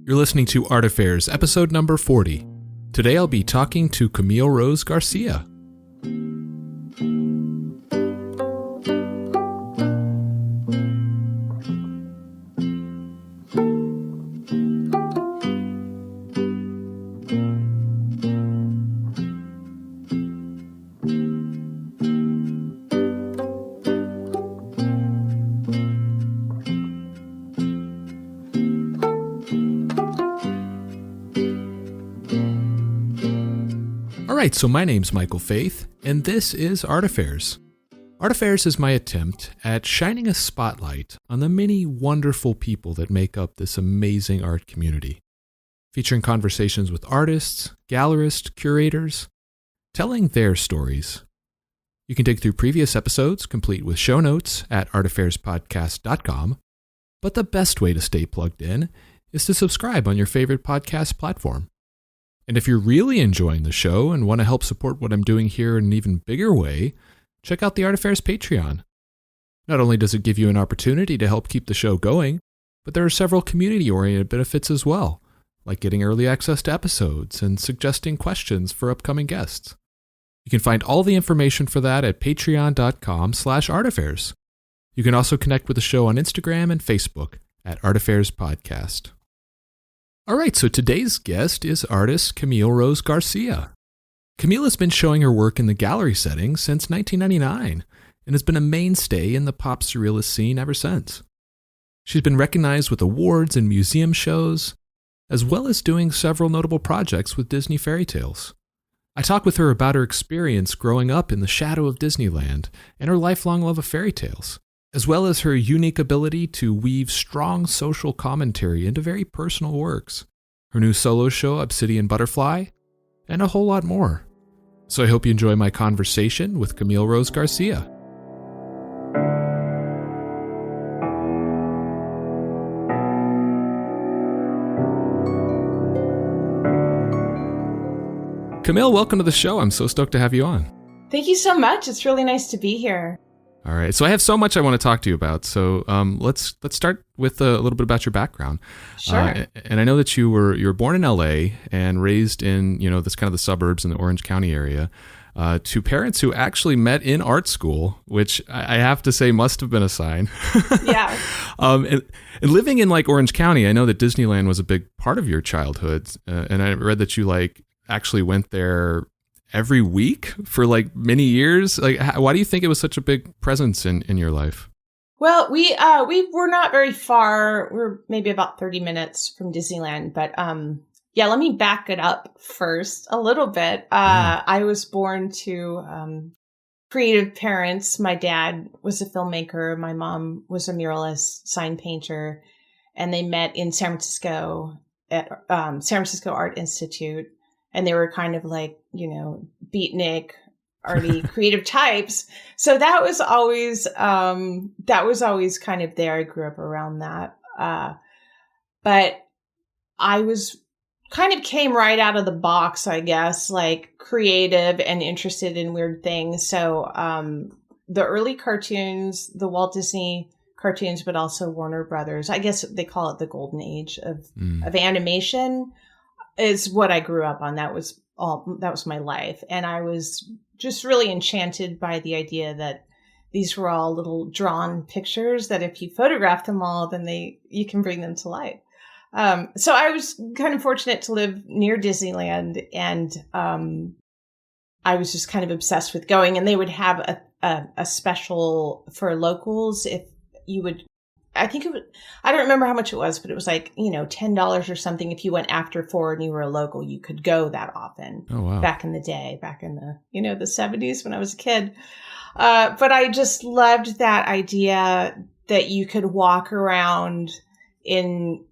You're listening to Art Affairs, episode number 40. Today I'll be talking to Camille Rose Garcia. Alright, so my name's Michael Faith, and this is Art Affairs. Art Affairs is my attempt at shining a spotlight on the many wonderful people that make up this amazing art community, featuring conversations with artists, gallerists, curators, telling their stories. You can dig through previous episodes, complete with show notes, at artaffairs.podcast.com, but the best way to stay plugged in is to subscribe on your favorite podcast platform. And if you're really enjoying the show and want to help support what I'm doing here in an even bigger way, check out the Art Affairs Patreon. Not only does it give you an opportunity to help keep the show going, but there are several community-oriented benefits as well, like getting early access to episodes and suggesting questions for upcoming guests. You can find all the information for that at patreon.com/artaffairs. You can also connect with the show on Instagram and Facebook at Art Affairs Podcast. All right, so today's guest is artist Camille Rose Garcia. Camille has been showing her work in the gallery setting since 1999 and has been a mainstay in the pop surrealist scene ever since. She's been recognized with awards and museum shows, as well as doing several notable projects with Disney fairy tales. I talk with her about her experience growing up in the shadow of Disneyland and her lifelong love of fairy tales, as well as her unique ability to weave strong social commentary into very personal works, her new solo show, Obsidian Butterfly, and a whole lot more. So I hope you enjoy my conversation with Camille Rose Garcia. Camille, welcome to the show. I'm so stoked to have you on. Thank you so much. It's really nice to be here. All right, so I have so much I want to talk to you about. So let's start with a little bit about your background. Sure. And I know that you were born in LA and raised in this kind of the suburbs in the Orange County area, to parents who actually met in art school, which I have to say must have been a sign. Yeah. And living in Orange County, I know that Disneyland was a big part of your childhood, and I read that you actually went there every week for many years. Why do you think it was such a big presence in your life? Well, we were not very far. We're maybe about 30 minutes from Disneyland, but let me back it up first a little bit. I was born to creative parents. My dad was a filmmaker. My mom was a muralist, sign painter, and they met in San Francisco at San Francisco Art Institute. And they were kind of beatnik, arty, creative types. So that was always kind of there. I grew up around that. But I was kind of came right out of the box, I guess, creative and interested in weird things. So, the early cartoons, the Walt Disney cartoons, but also Warner Brothers, I guess they call it the golden age of animation, is what I grew up on. That was my life. And I was just really enchanted by the idea that these were all little drawn pictures that if you photograph them all, then you can bring them to life. So I was kind of fortunate to live near Disneyland, and I was just kind of obsessed with going, and they would have a special for locals. If you would, I don't remember how much it was, but it was $10 or something. If you went after 4 and you were a local, you could go that often. Oh, wow. Back in the day, back in the, the 70s when I was a kid. But I just loved that idea that you could walk around in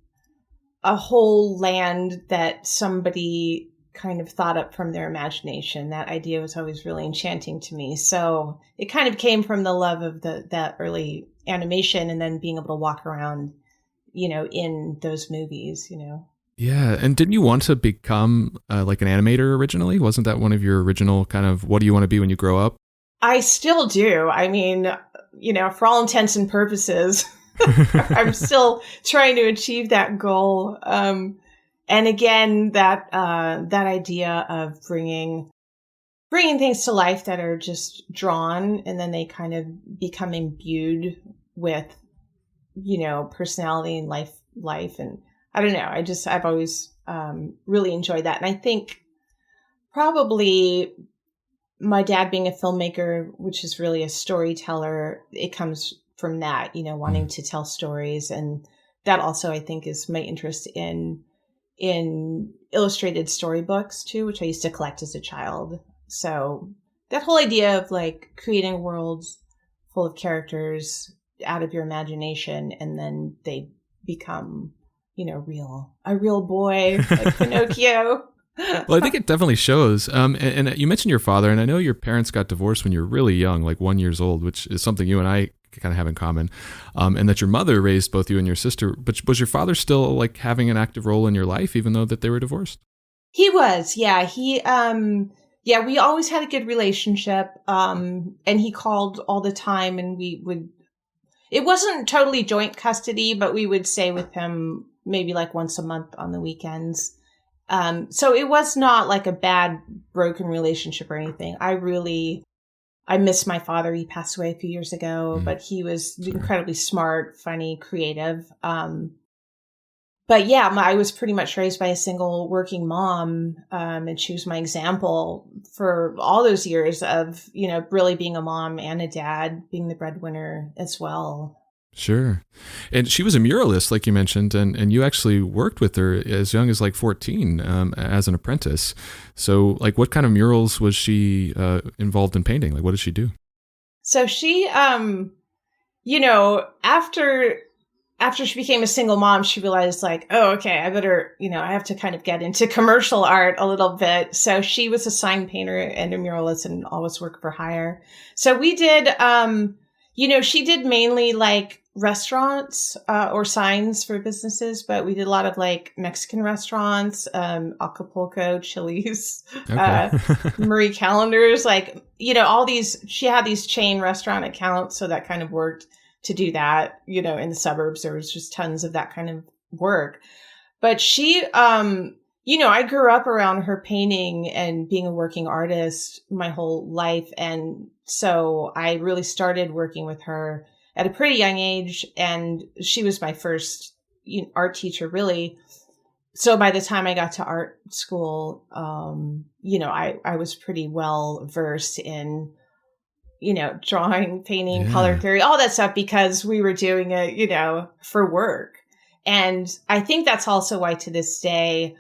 a whole land that somebody kind of thought up from their imagination. That idea was always really enchanting to me. So it kind of came from the love of that early animation, and then being able to walk around, in those movies, Yeah. And didn't you want to become an animator originally? Wasn't that one of your original kind of, what do you want to be when you grow up? I still do. I mean, for all intents and purposes, I'm still trying to achieve that goal. And again, that idea of bringing things to life that are just drawn, and then they kind of become imbued with, personality and life. And I don't know. I've always really enjoyed that. And I think probably my dad being a filmmaker, which is really a storyteller, it comes from that, wanting to tell stories. And that also, I think, is my interest in illustrated storybooks too, which I used to collect as a child. So that whole idea of like creating worlds full of characters out of your imagination, and then they become, a real boy, like Pinocchio. Well, I think it definitely shows. And you mentioned your father, and I know your parents got divorced when you were really young, like 1 year old, which is something you and I kind of have in common. And that your mother raised both you and your sister. But was your father still like having an active role in your life, even though that they were divorced? He was, yeah. We always had a good relationship. And he called all the time, and it wasn't totally joint custody, but we would stay with him maybe like once a month on the weekends. So it was not like a bad, broken relationship or anything. I miss my father. He passed away a few years ago, but he was incredibly smart, funny, creative. But yeah, I was pretty much raised by a single working mom. And she was my example for all those years of, really being a mom and a dad, being the breadwinner as well. Sure. And she was a muralist, like you mentioned, and you actually worked with her as young as like 14 as an apprentice. So like what kind of murals was she involved in painting? Like what did she do? So she, after she became a single mom, she realized like, oh, okay, I better, I have to kind of get into commercial art a little bit. So she was a sign painter and a muralist and always worked for hire. So we did, she did mainly like restaurants or signs for businesses, but we did a lot of like Mexican restaurants, Acapulco, Chili's, Okay. Marie Callender's, like, all these, she had these chain restaurant accounts. So that kind of worked to do that, in the suburbs. There was just tons of that kind of work. But she, I grew up around her painting and being a working artist my whole life. And so I really started working with her at a pretty young age. And she was my first art teacher, really. So by the time I got to art school, I was pretty well versed in, drawing, painting, color theory, all that stuff, because we were doing it, for work. And I think that's also why to this day,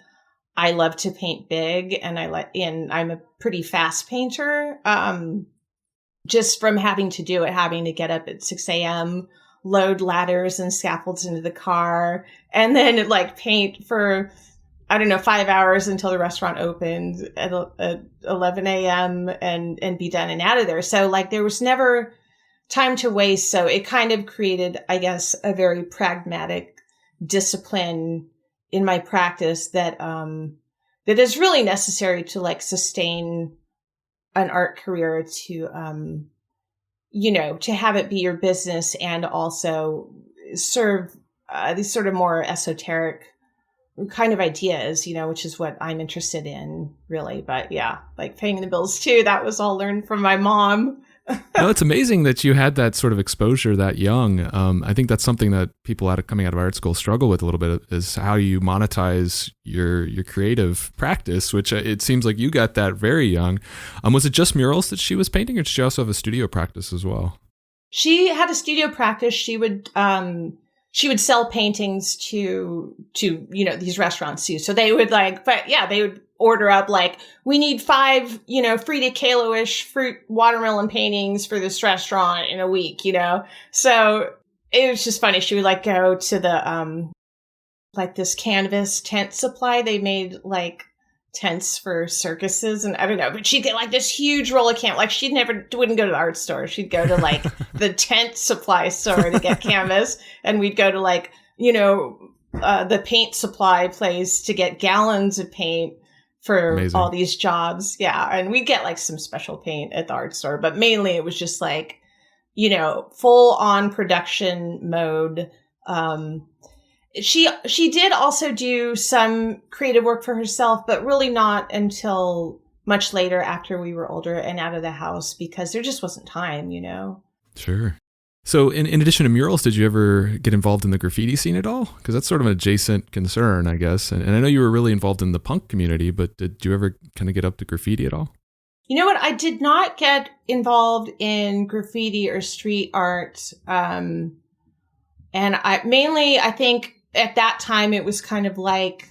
I love to paint big, and I'm a pretty fast painter. Just from having to get up at 6 a.m., load ladders and scaffolds into the car, and then like paint for, 5 hours until the restaurant opened at 11 a.m. and be done and out of there. So like there was never time to waste. So it kind of created, I guess, a very pragmatic discipline in my practice that is really necessary to like sustain an art career, to to have it be your business and also serve these sort of more esoteric kind of ideas, which is what I'm interested in, really. But yeah, like paying the bills too, that was all learned from my mom. No, it's amazing that you had that sort of exposure that young. I think that's something that people coming out of art school struggle with a little bit, is how you monetize your creative practice, which it seems like you got that very young. Was it just murals that she was painting, or did she also have a studio practice as well? She had a studio practice. She would sell paintings to these restaurants too. So they would they would order up like, we need 5, Frida Kahlo-ish fruit watermelon paintings for this restaurant in a week, So it was just funny. She would like go to the, like this canvas tent supply. They made like tents for circuses, and I don't know, but she'd get like this huge roll of canvas. Like she wouldn't go to the art store. She'd go to like the tent supply store to get canvas, and we'd go to like, the paint supply place to get gallons of paint for Amazing. All these jobs. Yeah. And we get like some special paint at the art store, but mainly it was just like full on production mode. She did also do some creative work for herself, but really not until much later after we were older and out of the house, because there just wasn't time, Sure. So in addition to murals, did you ever get involved in the graffiti scene at all? Because that's sort of an adjacent concern, I guess. And I know you were really involved in the punk community, but did you ever kind of get up to graffiti at all? You know what? I did not get involved in graffiti or street art. And I think at that time it was kind of like,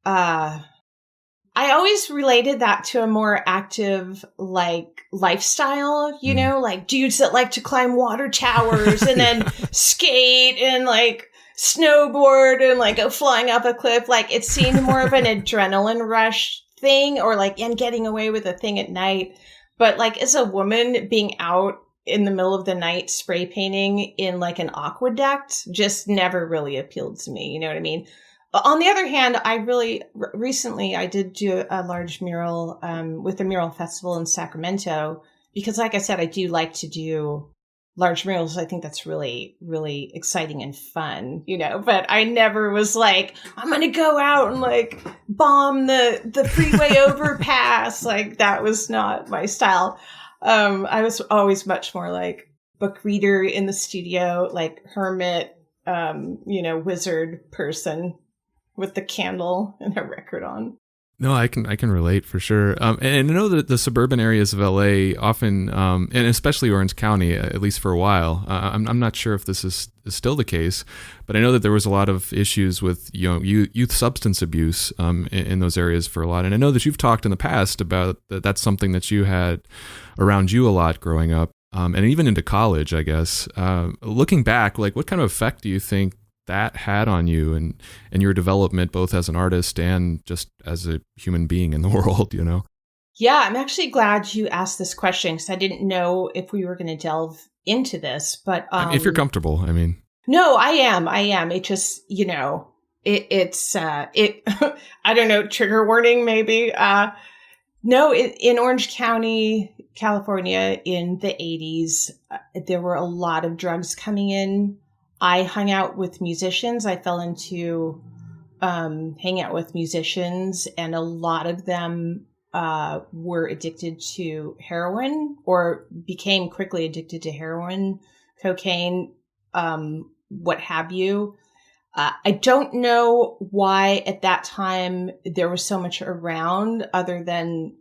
I always related that to a more active, like, lifestyle, like dudes that like to climb water towers and then skate and like snowboard and like go flying up a cliff. Like, it seemed more of an adrenaline rush thing, or like, and getting away with a thing at night. But like, as a woman, being out in the middle of the night spray painting in like an aqueduct just never really appealed to me. You know what I mean? On the other hand, recently I did do a large mural with the Mural Festival in Sacramento, because like I said, I do like to do large murals. I think that's really, really exciting and fun, but I never was like, I'm going to go out and like bomb the freeway overpass. Like, that was not my style. I was always much more like book reader in the studio, like hermit, wizard person with the candle and a record on. No, I can relate for sure. And I know that the suburban areas of LA often, and especially Orange County, at least for a while, I'm not sure if this is still the case, but I know that there was a lot of issues with youth substance abuse in those areas for a lot. And I know that you've talked in the past about that's something that you had around you a lot growing up, and even into college, I guess. Looking back, like, what kind of effect do you think that had on you and your development, both as an artist and just as a human being in the world, Yeah, I'm actually glad you asked this question, because I didn't know if we were going to delve into this, but if you're comfortable, I mean. No, I am. It just, it's I don't know, trigger warning maybe. No, in Orange County, California in the 80s, there were a lot of drugs coming in. I hung out with musicians. I fell into hanging out with musicians, and a lot of them were addicted to heroin, or became quickly addicted to heroin, cocaine, what have you. I don't know why at that time there was so much around, other than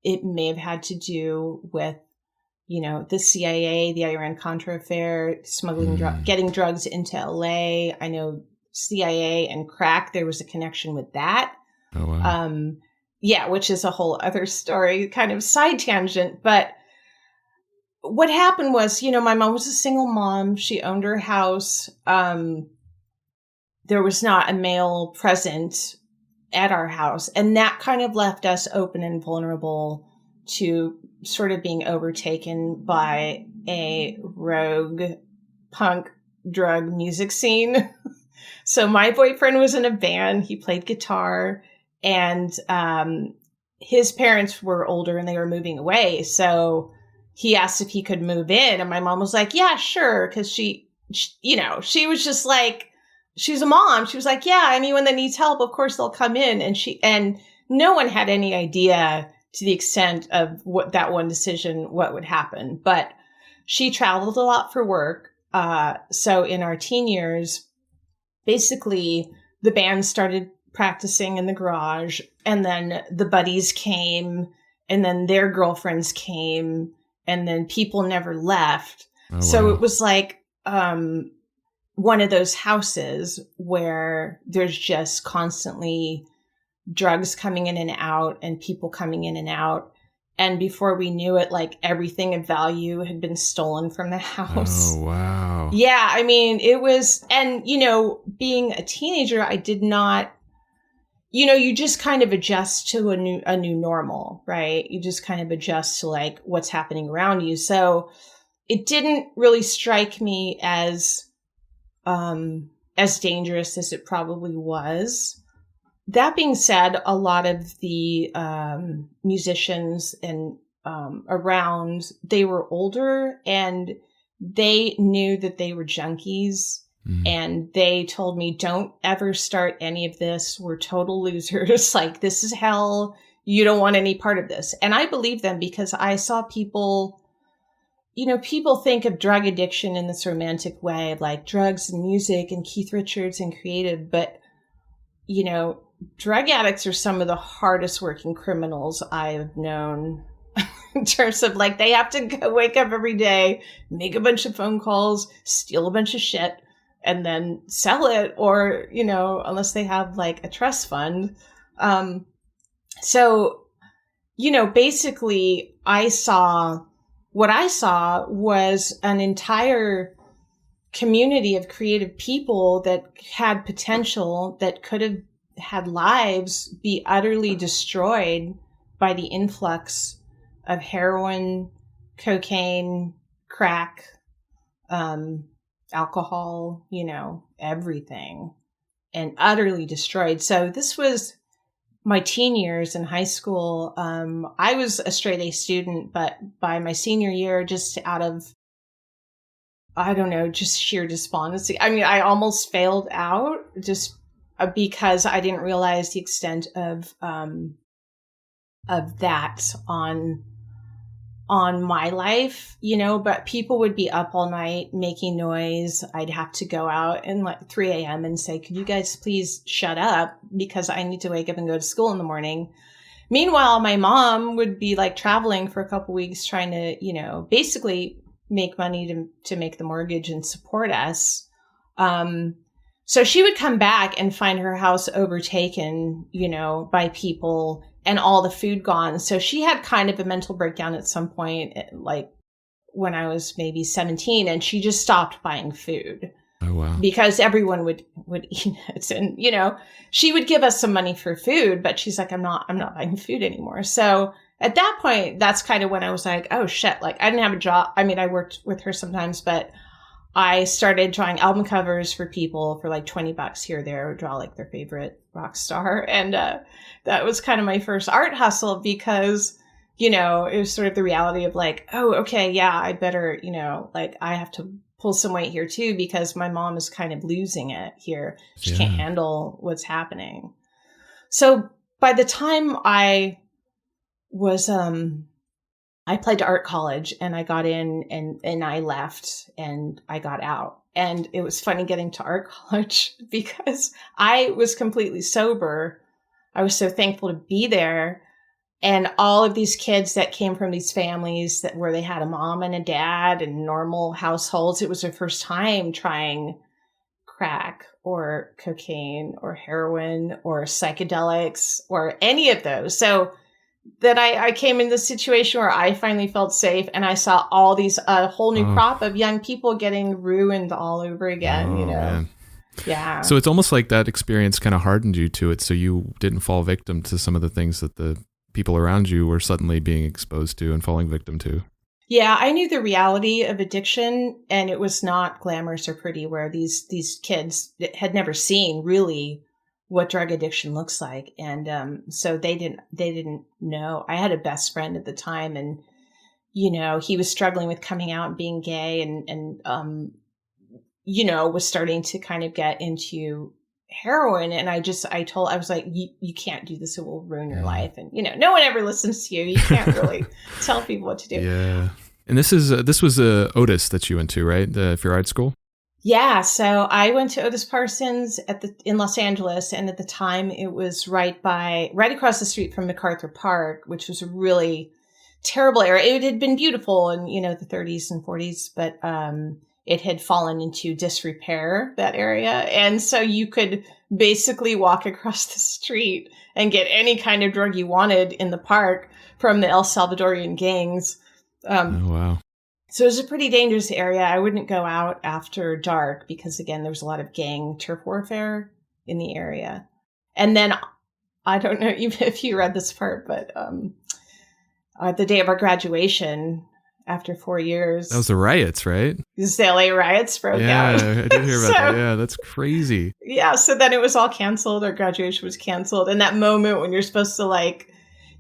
it may have had to do with the CIA, the Iran-Contra affair, smuggling getting drugs into LA. I know CIA and crack, there was a connection with that. Oh, wow. Yeah, which is a whole other story, kind of side tangent. But what happened was, my mom was a single mom. She owned her house. There was not a male present at our house. And that kind of left us open and vulnerable to sort of being overtaken by a rogue punk drug music scene. So my boyfriend was in a band. He played guitar, and his parents were older and they were moving away. So he asked if he could move in, and my mom was like, yeah, sure. Cause she was just like, she was a mom. She was like, yeah, anyone that needs help, of course they'll come in. And no one had any idea to the extent of what that one decision, what would happen. But she traveled a lot for work. So in our teen years, basically the band started practicing in the garage, and then the buddies came, and then their girlfriends came, and then people never left. Oh, so wow. It was like one of those houses where there's just constantly drugs coming in and out, and people coming in and out. And before we knew it, like, everything of value had been stolen from the house. Oh, wow. Yeah. I mean, it was, and, being a teenager, I did not, you just kind of adjust to a new normal, right? You just kind of adjust to like what's happening around you. So it didn't really strike me as dangerous as it probably was. That being said, a lot of the musicians and around, they were older, and they knew that they were junkies. And they told me, don't ever start any of this. We're total losers. Like, this is hell. You don't want any part of this. And I believe them because I saw people, people think of drug addiction in this romantic way of like drugs and music and Keith Richards and creative. But, drug addicts are some of the hardest working criminals I have known in terms of like, they have to go wake up every day, make a bunch of phone calls, steal a bunch of shit, and then sell it, or, unless they have like a trust fund. So, basically what I saw was an entire community of creative people that had potential, that could have had lives be utterly destroyed by the influx of heroin, cocaine, crack, alcohol, everything, and utterly destroyed. So this was my teen years in high school. I was a straight A student, but by my senior year, just out of, just sheer despondency. I mean, I almost failed out just because I didn't realize the extent of that on my life, but people would be up all night making noise. I'd have to go out and like 3 a.m. and say, could you guys please shut up? Because I need to wake up and go to school in the morning. Meanwhile, my mom would be like traveling for a couple weeks trying to, basically make money to make the mortgage and support us. So she would come back and find her house overtaken, by people and all the food gone. So she had kind of a mental breakdown at some point, like when I was maybe 17, and she just stopped buying food. Oh, wow. Because everyone would eat it. And, she would give us some money for food, but she's like, I'm not buying food anymore. So at that point, that's kind of when I was like, oh shit, like I didn't have a job. I mean, I worked with her sometimes, but I started drawing album covers for people for like $20 here or there. I would draw like their favorite rock star. And that was kind of my first art hustle because, it was sort of the reality of like, oh, okay, yeah, I better, like I have to pull some weight here too because my mom is kind of losing it here. She can't handle what's happening. So by the time I was, I applied to art college and I got in and I left and I got out. And it was funny getting to art college because I was completely sober. I was so thankful to be there. And all of these kids that came from these families where they had a mom and a dad and normal households, it was their first time trying crack or cocaine or heroin or psychedelics or any of those. So that I came in this situation where I finally felt safe and I saw all these, a whole new crop of young people getting ruined all over again, Man. Yeah. So it's almost like that experience kind of hardened you to it. So you didn't fall victim to some of the things that the people around you were suddenly being exposed to and falling victim to. Yeah. I knew the reality of addiction and it was not glamorous or pretty where these kids had never seen really what drug addiction looks like. And, so they didn't know. I had a best friend at the time and, he was struggling with coming out and being gay and, was starting to kind of get into heroin. And I was like, you can't do this. It will ruin your life. And, no one ever listens to you. You can't really tell people what to do. Yeah. And this was Otis that you went to, right? For your art school? Yeah, so I went to Otis Parsons in Los Angeles, and at the time it was right across the street from MacArthur Park, which was a really terrible area. It had been beautiful in the 30s and 40s, but it had fallen into disrepair, that area, and so you could basically walk across the street and get any kind of drug you wanted in the park from the El Salvadorian gangs. Oh wow. So it was a pretty dangerous area. I wouldn't go out after dark because, again, there was a lot of gang turf warfare in the area. And then, I don't know if you read this part, but the day of our graduation, after 4 years. That was the riots, right? The LA riots broke out. Yeah, I did hear about that. Yeah, that's crazy. Yeah, so then it was all canceled. Our graduation was canceled. And that moment when you're supposed to,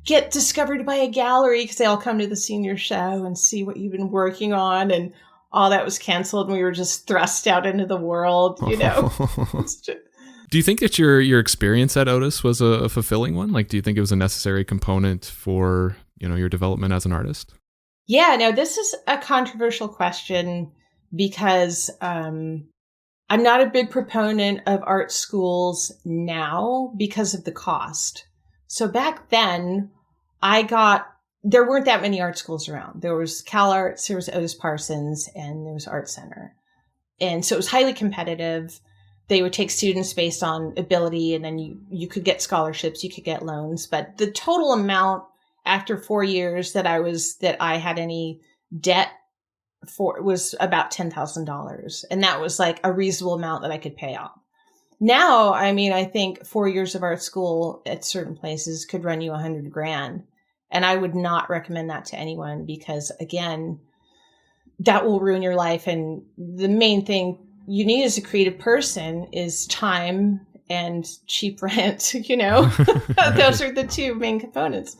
get discovered by a gallery because they all come to the senior show and see what you've been working on. And all that was canceled and we were just thrust out into the world, you know. Do you think that your experience at Otis was a fulfilling one? Like, do you think it was a necessary component for, your development as an artist? Yeah, no, this is a controversial question because I'm not a big proponent of art schools now because of the cost. So back then, there weren't that many art schools around. There was Cal Arts, there was Otis Parsons, and there was Art Center. And so it was highly competitive. They would take students based on ability, and then you could get scholarships, you could get loans. But the total amount after 4 years that I had any debt for was about $10,000. And that was like a reasonable amount that I could pay off. Now, I mean, I think 4 years of art school at certain places could run you $100,000. And I would not recommend that to anyone because, again, that will ruin your life. And the main thing you need as a creative person is time and cheap rent, Those are the two main components.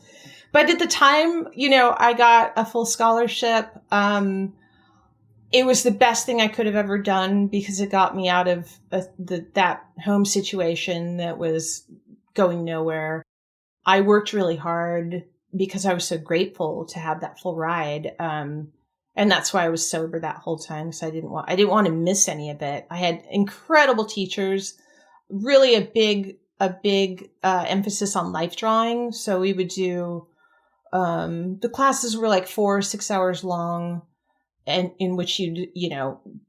But at the time, I got a full scholarship. It was the best thing I could have ever done because it got me out of that home situation that was going nowhere. I worked really hard because I was so grateful to have that full ride. And that's why I was sober that whole time, because I didn't want to miss any of it. I had incredible teachers, really a big emphasis on life drawing. So we would do, the classes were like 4 or 6 hours long, and in which you'd,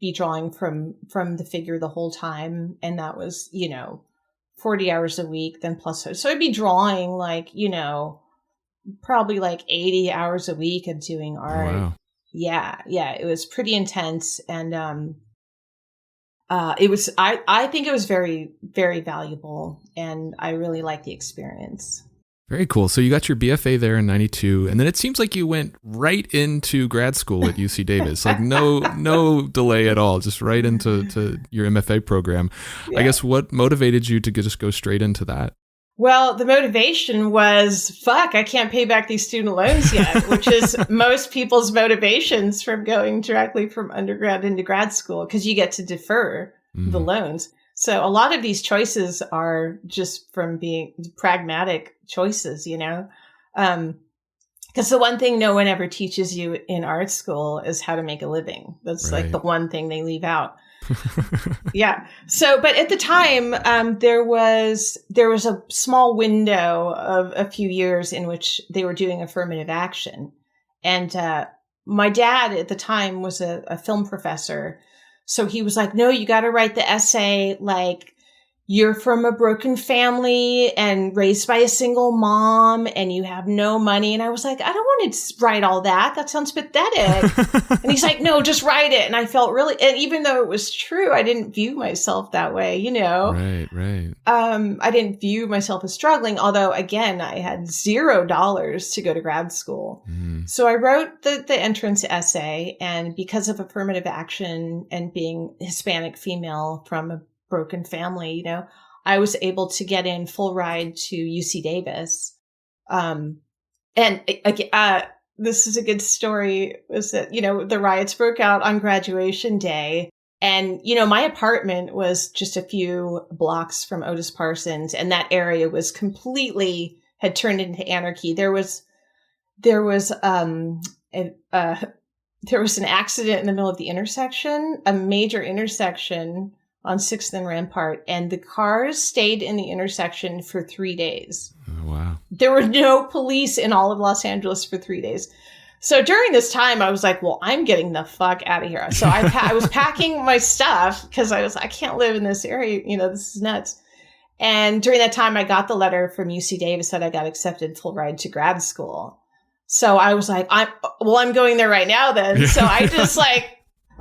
be drawing from the figure the whole time. And that was, 40 hours a week, then plus. So I'd be drawing like, probably like 80 hours a week and doing art. Wow. Yeah, it was pretty intense, and it was. I think it was very, very valuable, and I really liked the experience. Very cool. So you got your BFA there in '92, and then it seems like you went right into grad school at UC Davis. Like no delay at all, just right into your MFA program. Yeah. I guess what motivated you to just go straight into that? Well, the motivation was, I can't pay back these student loans yet, which is most people's motivations from going directly from undergrad into grad school, because you get to defer the loans. So a lot of these choices are just from being pragmatic choices, because the one thing no one ever teaches you in art school is how to make a living. That's right. Like the one thing they leave out. Yeah. So, but at the time, there was a small window of a few years in which they were doing affirmative action. And, my dad at the time was a film professor. So he was like, no, you got to write the essay like you're from a broken family and raised by a single mom and you have no money. And I was like, I don't want to write all that. That sounds pathetic. And he's like, no, just write it. And I felt and even though it was true, I didn't view myself that way, Right. I didn't view myself as struggling. Although again, I had $0 to go to grad school. So I wrote the entrance essay, and because of affirmative action and being Hispanic female from a broken family, I was able to get in full ride to UC Davis. And this is a good story, was that, the riots broke out on graduation day. And, my apartment was just a few blocks from Otis Parsons, and that area was had turned into anarchy. There was an accident in the middle of the intersection, a major intersection on 6th and Rampart, and the cars stayed in the intersection for 3 days. Oh, wow. There were no police in all of Los Angeles for 3 days. So during this time, I was like, well, I'm getting the fuck out of here. So I was packing my stuff because I was, I can't live in this area. This is nuts. And during that time, I got the letter from UC Davis that I got accepted full ride to grad school. So I was like, I'm going there right now then. So I just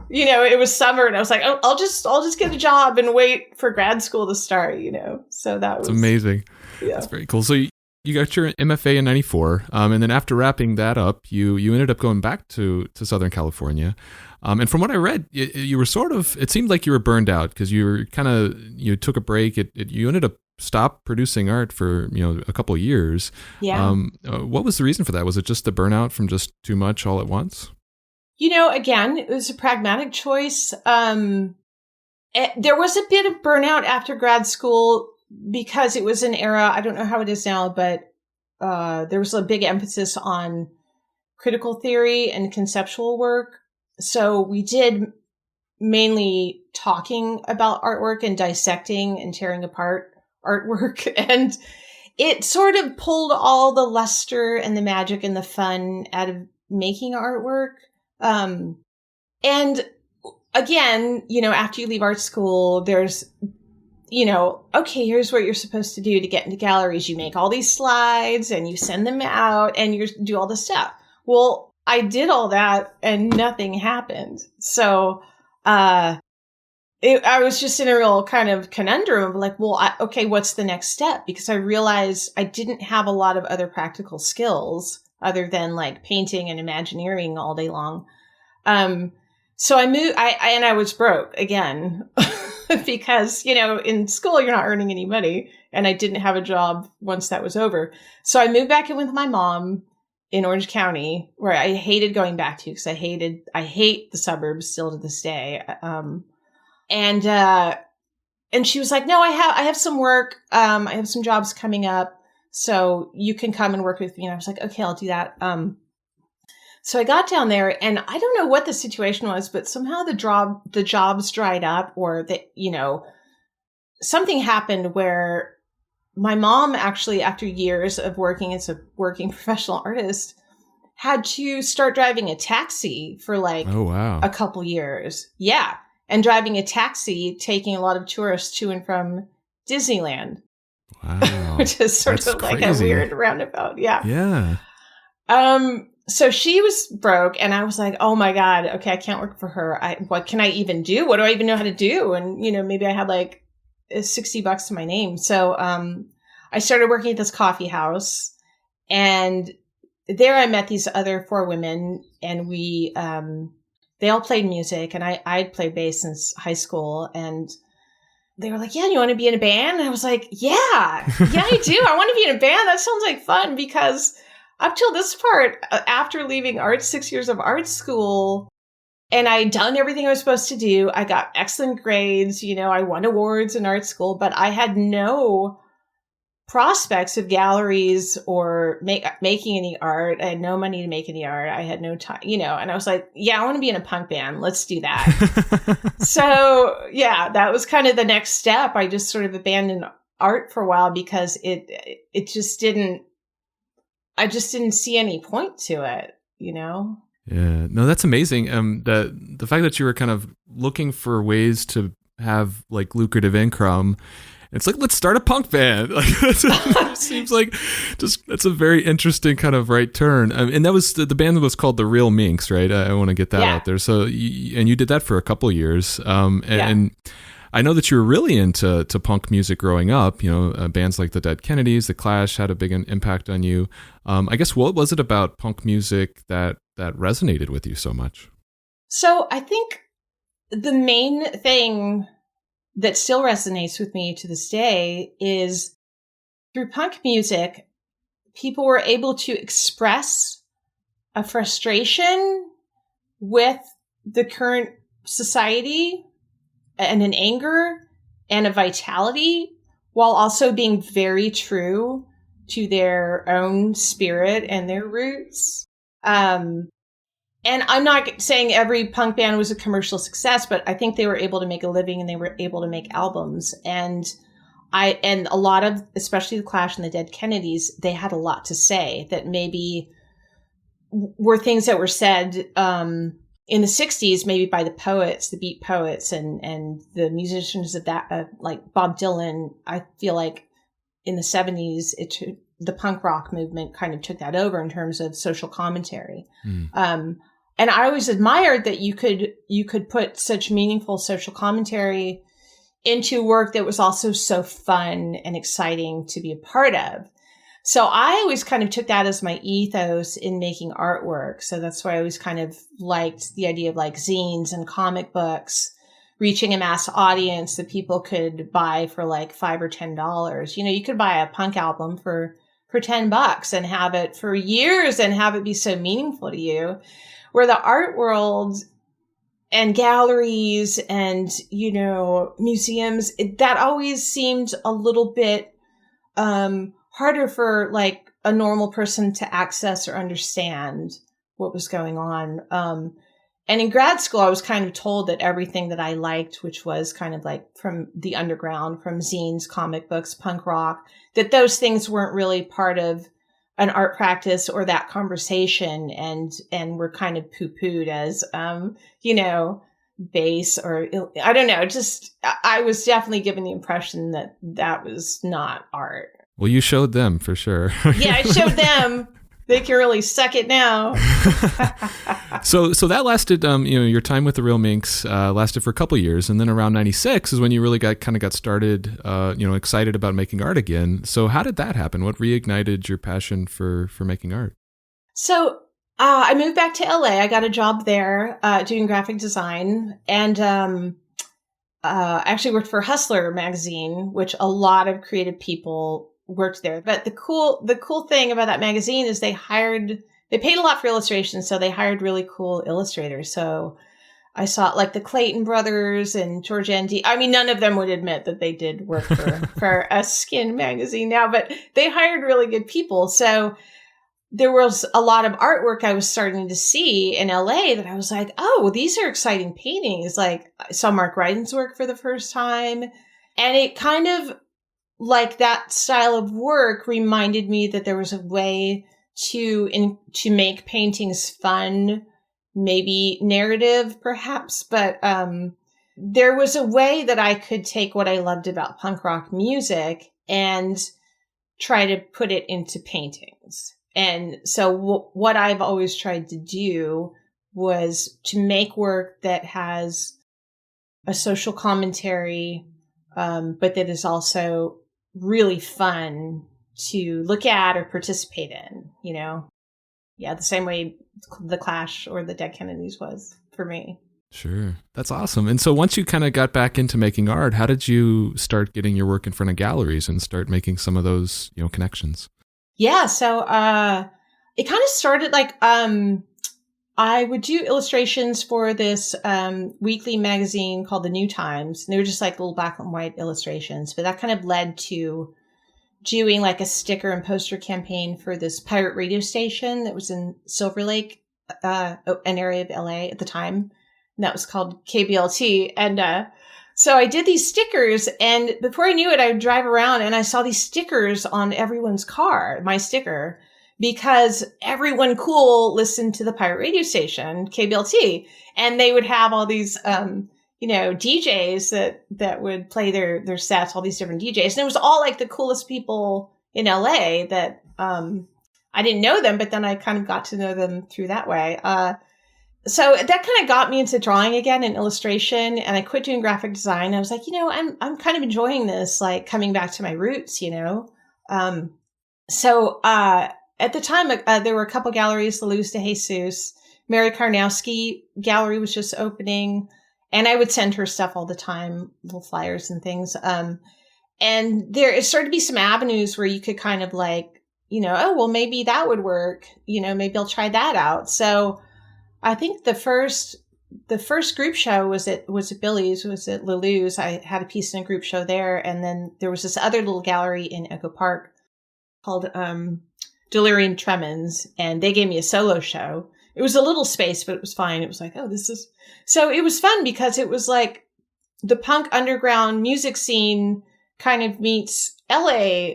it was summer, and I was like, oh, I'll just get a job and wait for grad school to start, So that was amazing. Yeah. That's very cool. So you got your MFA in '94, and then after wrapping that up, you ended up going back to Southern California. And from what I read, you were it seemed like you were burned out because you took a break. You ended up stopped producing art for, a couple of years. Yeah. What was the reason for that? Was it just the burnout from just too much all at once? Again, it was a pragmatic choice. There was a bit of burnout after grad school because it was an era, I don't know how it is now, but there was a big emphasis on critical theory and conceptual work. So we did mainly talking about artwork and dissecting and tearing apart artwork. And it sort of pulled all the luster and the magic and the fun out of making artwork. And again, after you leave art school, there's, okay, here's what you're supposed to do to get into galleries. You make all these slides and you send them out and you do all this stuff. Well, I did all that and nothing happened. So, I was just in a real kind of conundrum of like, well, okay, what's the next step? Because I realized I didn't have a lot of other practical skills other than like painting and Imagineering all day long. So I moved, and I was broke again because, in school, you're not earning any money. And I didn't have a job once that was over. So I moved back in with my mom in Orange County, where I hated going back to because I hate the suburbs still to this day. And she was like, no, I have some work. I have some jobs coming up, so you can come and work with me. And I was like, okay, I'll do that. So I got down there and I don't know what the situation was, but somehow the jobs dried up, or something happened where my mom actually, after years of working as a working professional artist, had to start driving a taxi for like a couple years. Yeah. And driving a taxi, taking a lot of tourists to and from Disneyland. Wow. Which is sort That's of like crazy. a weird roundabout. Yeah. Yeah. So she was broke and I was like, oh my God, okay, I can't work for her. What can I even do? What do I even know how to do? And, maybe I had like $60 to my name. So, I started working at this coffee house, and there I met these other 4 women, and we, they all played music, and I'd played bass since high school, and they were like, yeah, you want to be in a band? And I was like, yeah, I do. I want to be in a band. That sounds like fun, because up till this part, after leaving 6 years of art school, and I'd done everything I was supposed to do, I got excellent grades, I won awards in art school, but I had no prospects of galleries or making any art. I had no money to make any art. I had no time, and I was like, yeah, I want to be in a punk band. Let's do that. So yeah, that was kind of the next step. I just sort of abandoned art for a while because it just didn't, I just didn't see any point to it, Yeah, no, that's amazing. The fact that you were kind of looking for ways to have like lucrative income, it's like, let's start a punk band. Like, it seems like that's a very interesting kind of right turn. And that was the band was called the Real Minx, right? I want to get that out there. So, you did that for a couple years. And I know that you were really into punk music growing up. Bands like the Dead Kennedys, the Clash had a big impact on you. I guess, what was it about punk music that resonated with you so much? So I think the main thing that still resonates with me to this day is through punk music, people were able to express a frustration with the current society and an anger and a vitality, while also being very true to their own spirit and their roots. And I'm not saying every punk band was a commercial success, but I think they were able to make a living and they were able to make albums. And a lot of, especially the Clash and the Dead Kennedys, they had a lot to say that maybe were things that were said in the 60s, maybe by the poets, the beat poets and the musicians of that, like Bob Dylan. I feel like in the 70s, the punk rock movement kind of took that over in terms of social commentary. And I always admired that you could put such meaningful social commentary into work that was also so fun and exciting to be a part of. So I always kind of took that as my ethos in making artwork. So that's why I always kind of liked the idea of like zines and comic books, reaching a mass audience that people could buy for like $5 or $10. You could buy a punk album for for $10 and have it for years and have it be so meaningful to you. Where the art world and galleries and, museums, that always seemed a little bit harder for like a normal person to access or understand what was going on. And in grad school, I was kind of told that everything that I liked, which was kind of like from the underground, from zines, comic books, punk rock, that those things weren't really part of an art practice or that conversation, and were kind of poo-pooed as, base, or I don't know. Just, I was definitely given the impression that that was not art. Well, you showed them for sure. Yeah, I showed them. They can really suck it now. So that lasted, your time with the Real Minx lasted for a couple of years. And then around 96 is when you really got started, excited about making art again. So how did that happen? What reignited your passion for making art? So I moved back to LA. I got a job there doing graphic design, and actually worked for Hustler magazine, which a lot of creative people worked there. But the cool thing about that magazine is they paid a lot for illustrations, so they hired really cool illustrators. So I saw like the Clayton brothers and George N.D. I mean, none of them would admit that they did work for a skin magazine now, but they hired really good people. So there was a lot of artwork I was starting to see in LA that I was like, oh, these are exciting paintings. Like, I saw Mark Ryden's work for the first time, and it kind of, like, that style of work reminded me that there was a way to make paintings fun, maybe narrative perhaps, but there was a way that I could take what I loved about punk rock music and try to put it into paintings. And so what I've always tried to do was to make work that has a social commentary, but that is also really fun to look at or participate in, Yeah, the same way The Clash or the Dead Kennedys was for me. Sure. That's awesome. And so once you kind of got back into making art, how did you start getting your work in front of galleries and start making some of those, connections? Yeah. So, it kind of started like, I would do illustrations for this, weekly magazine called The New Times. And they were just like little black and white illustrations, but that kind of led to doing like a sticker and poster campaign for this pirate radio station that was in Silver Lake, an area of LA at the time. And that was called KBLT. And, so I did these stickers, and before I knew it, I would drive around and I saw these stickers on everyone's car, my sticker, because everyone cool listened to the pirate radio station, KBLT, and they would have all these, DJs that would play their sets, all these different DJs. And it was all like the coolest people in LA that, I didn't know them, but then I kind of got to know them through that way. So that kind of got me into drawing again and illustration, and I quit doing graphic design. I was like, I'm kind of enjoying this, like coming back to my roots, So at the time, there were a couple galleries, the Luz de Jesus, Mary Karnowski gallery was just opening, and I would send her stuff all the time, little flyers and things. And there started to be some avenues where you could kind of like, oh, well, maybe that would work. Maybe I'll try that out. So I think the first group show was at Billy's, was at Lulu's. I had a piece in a group show there. And then there was this other little gallery in Echo Park called Delirium Tremens. And they gave me a solo show. It was a little space, but it was fine. It was like, oh, so it was fun because it was like the punk underground music scene kind of meets LA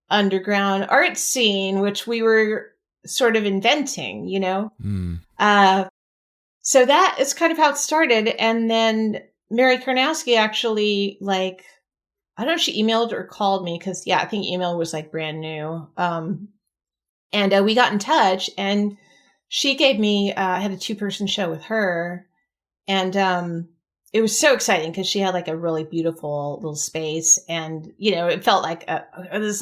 underground art scene, which we were sort of inventing, So that is kind of how it started. And then Mary Karnowski actually, like, I don't know if she emailed or called me, because I think email was like brand new. And we got in touch, and she gave me, I had a 2-person show with her, and it was so exciting because she had like a really beautiful little space, and it felt like this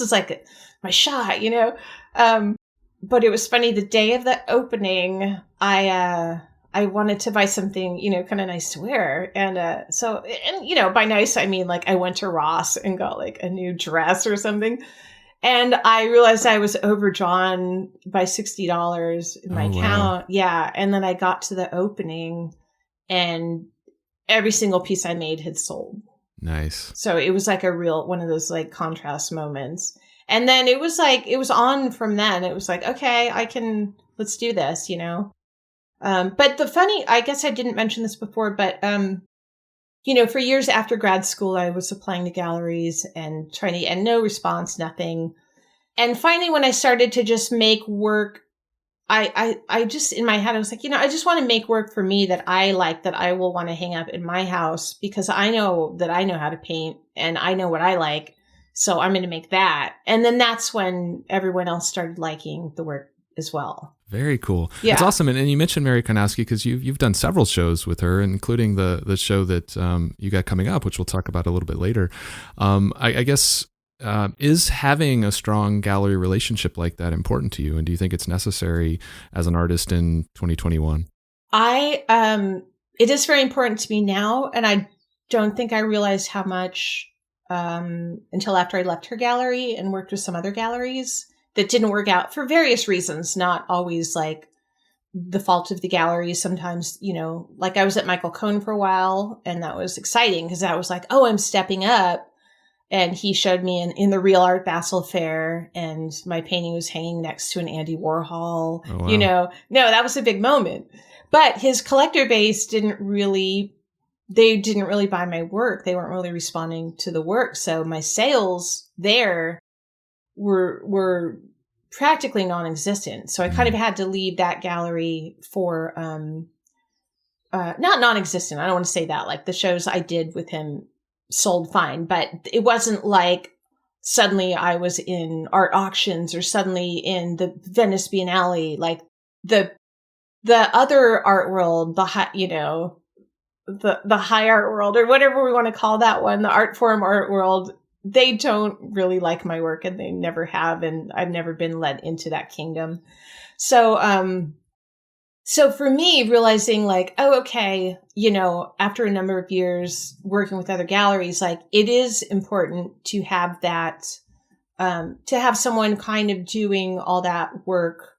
is like my shot, But it was funny, the day of the opening, I wanted to buy something, kind of nice to wear. And by nice, I mean, like, I went to Ross and got like a new dress or something. And I realized I was overdrawn by $60 in my account. Wow. Yeah. And then I got to the opening and every single piece I made had sold. Nice. So it was like a real one of those like contrast moments. And then it was on from then. It was like, okay, let's do this, you know? But I guess I didn't mention this before, but, you know, for years after grad school, I was applying to galleries and and no response, nothing. And finally, when I started to just make work, I just, in my head, I was like, you know, I just want to make work for me that I like, that I will want to hang up in my house because I know that I know how to paint and I know what I like. So I'm going to make that. And then that's when everyone else started liking the work as well. Very cool. Yeah. It's awesome. And you mentioned Mary Konowski because you've done several shows with her, including the show that you got coming up, which we'll talk about a little bit later. I guess, is having a strong gallery relationship like that important to you? And do you think it's necessary as an artist in 2021? It is very important to me now. And I don't think I realized how much until after I left her gallery and worked with some other galleries that didn't work out for various reasons, not always like the fault of the gallery. Sometimes, you know, like I was at Michael Cohn for a while and that was exciting because I was like, oh, I'm stepping up. And he showed me in the Real Art Basel Fair and my painting was hanging next to an Andy Warhol, oh, wow. You know, no, that was a big moment, but his collector base didn't really buy my work. They weren't really responding to the work. So my sales there were practically non-existent. So I kind of had to leave that gallery for, not non-existent. I don't want to say that. Like the shows I did with him sold fine, but it wasn't like suddenly I was in art auctions or suddenly in the Venice Biennale, like the other art world, the high art world or whatever we want to call that one, the art forum art world. They don't really like my work and they never have. And I've never been led into that kingdom. So, so for me, realizing like, oh, okay, you know, after a number of years working with other galleries, like it is important to have that, to have someone kind of doing all that work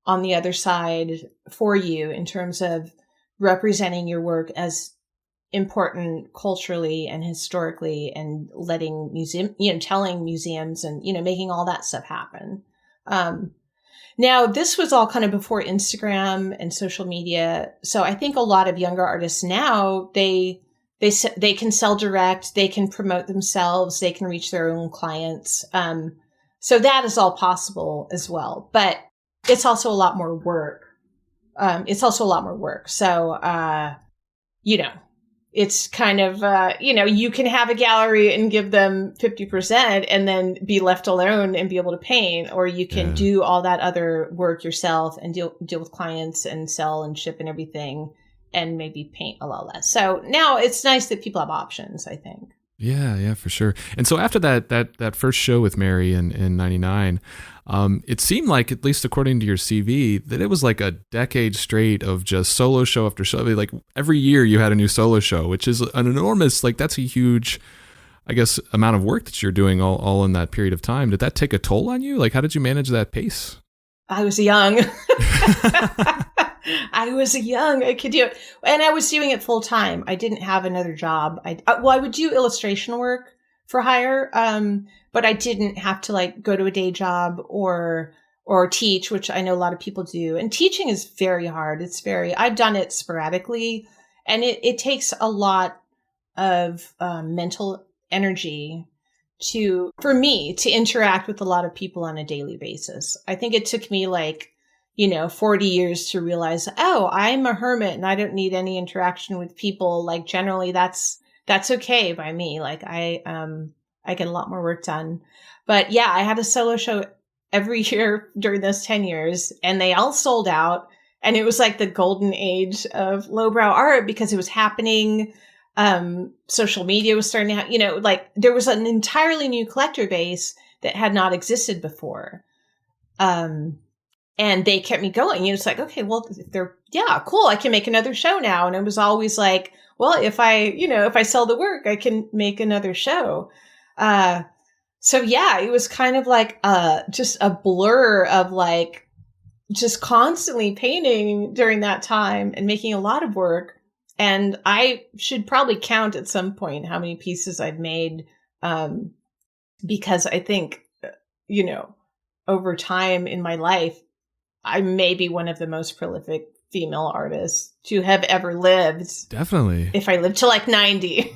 on the other side for you in terms of representing your work as important culturally and historically and letting telling museums and, you know, making all that stuff happen. Now this was all kind of before Instagram and social media. So I think a lot of younger artists now, they can sell direct, they can promote themselves, they can reach their own clients. So that is all possible as well, but it's also a lot more work. So, you know, it's kind of, you know, you can have a gallery and give them 50% and then be left alone and be able to paint, or you can do all that other work yourself and deal with clients and sell and ship and everything and maybe paint a lot less. So now it's nice that people have options, I think. Yeah, for sure. And so after that first show with Mary in 99, it seemed like, at least according to your CV, that it was like a decade straight of just solo show after show. Like every year you had a new solo show, which is an enormous, like that's a huge, I guess, amount of work that you're doing all in that period of time. Did that take a toll on you? Like, how did you manage that pace? I was young. I could do it. And I was doing it full time. I didn't have another job. I would do illustration work for hire. But I didn't have to like go to a day job or teach, which I know a lot of people do. And teaching is very hard. I've done it sporadically and it takes a lot of mental energy for me to interact with a lot of people on a daily basis. I think it took me like, 40 years to realize, oh, I'm a hermit and I don't need any interaction with people. Like generally that's okay by me. Like I get a lot more work done. But yeah, I had a solo show every year during those 10 years and they all sold out. And it was like the golden age of lowbrow art because it was happening. Social media was starting to like there was an entirely new collector base that had not existed before. And they kept me going. It's like, okay, well, cool. I can make another show now. And it was always like, well, if I sell the work, I can make another show. So yeah, it was kind of like just a blur of like just constantly painting during that time and making a lot of work. And I should probably count at some point how many pieces I've made, because I think, over time in my life, I may be one of the most prolific female artists to have ever lived. Definitely. If I live to like 90.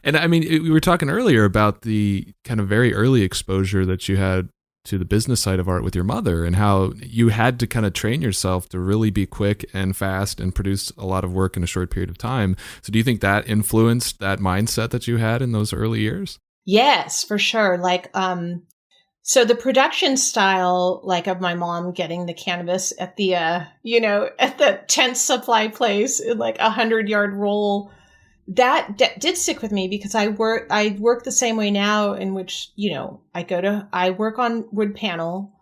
And I mean, we were talking earlier about the kind of very early exposure that you had to the business side of art with your mother, and how you had to kind of train yourself to really be quick and fast and produce a lot of work in a short period of time. So do you think that influenced that mindset that you had in those early years? Yes, for sure. Like, so the production style, like of my mom getting the canvas at the, at the tent supply place in like 100-yard roll, that did stick with me because I work the same way now, in which, I work on wood panel.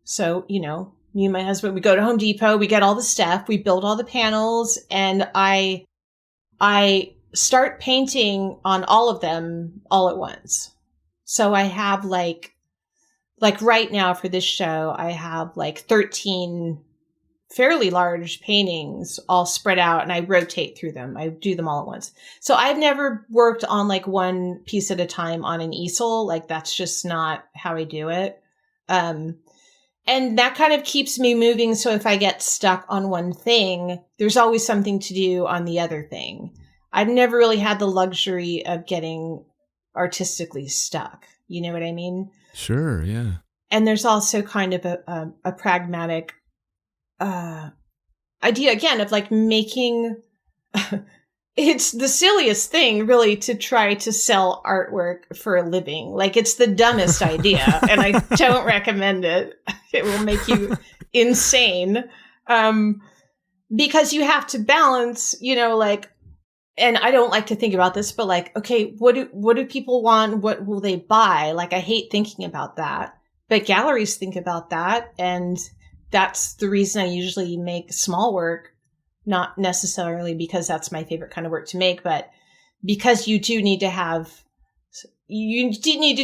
So, me and my husband, we go to Home Depot, we get all the stuff, we build all the panels, and I start painting on all of them all at once. So I have like right now for this show, I have like 13 fairly large paintings all spread out, and I rotate through them. I do them all at once. So I've never worked on like one piece at a time on an easel. Like that's just not how I do it. And that kind of keeps me moving. So if I get stuck on one thing, there's always something to do on the other thing. I've never really had the luxury of getting artistically stuck. You know what I mean? Sure. Yeah. And there's also kind of a pragmatic idea again of like making it's the silliest thing really to try to sell artwork for a living. Like it's the dumbest idea, and I don't recommend it. It will make you insane. Because you have to balance, like, and I don't like to think about this, but like, okay, what do people want? What will they buy? Like, I hate thinking about that, but galleries think about that. And that's the reason I usually make small work, not necessarily because that's my favorite kind of work to make, but because you need to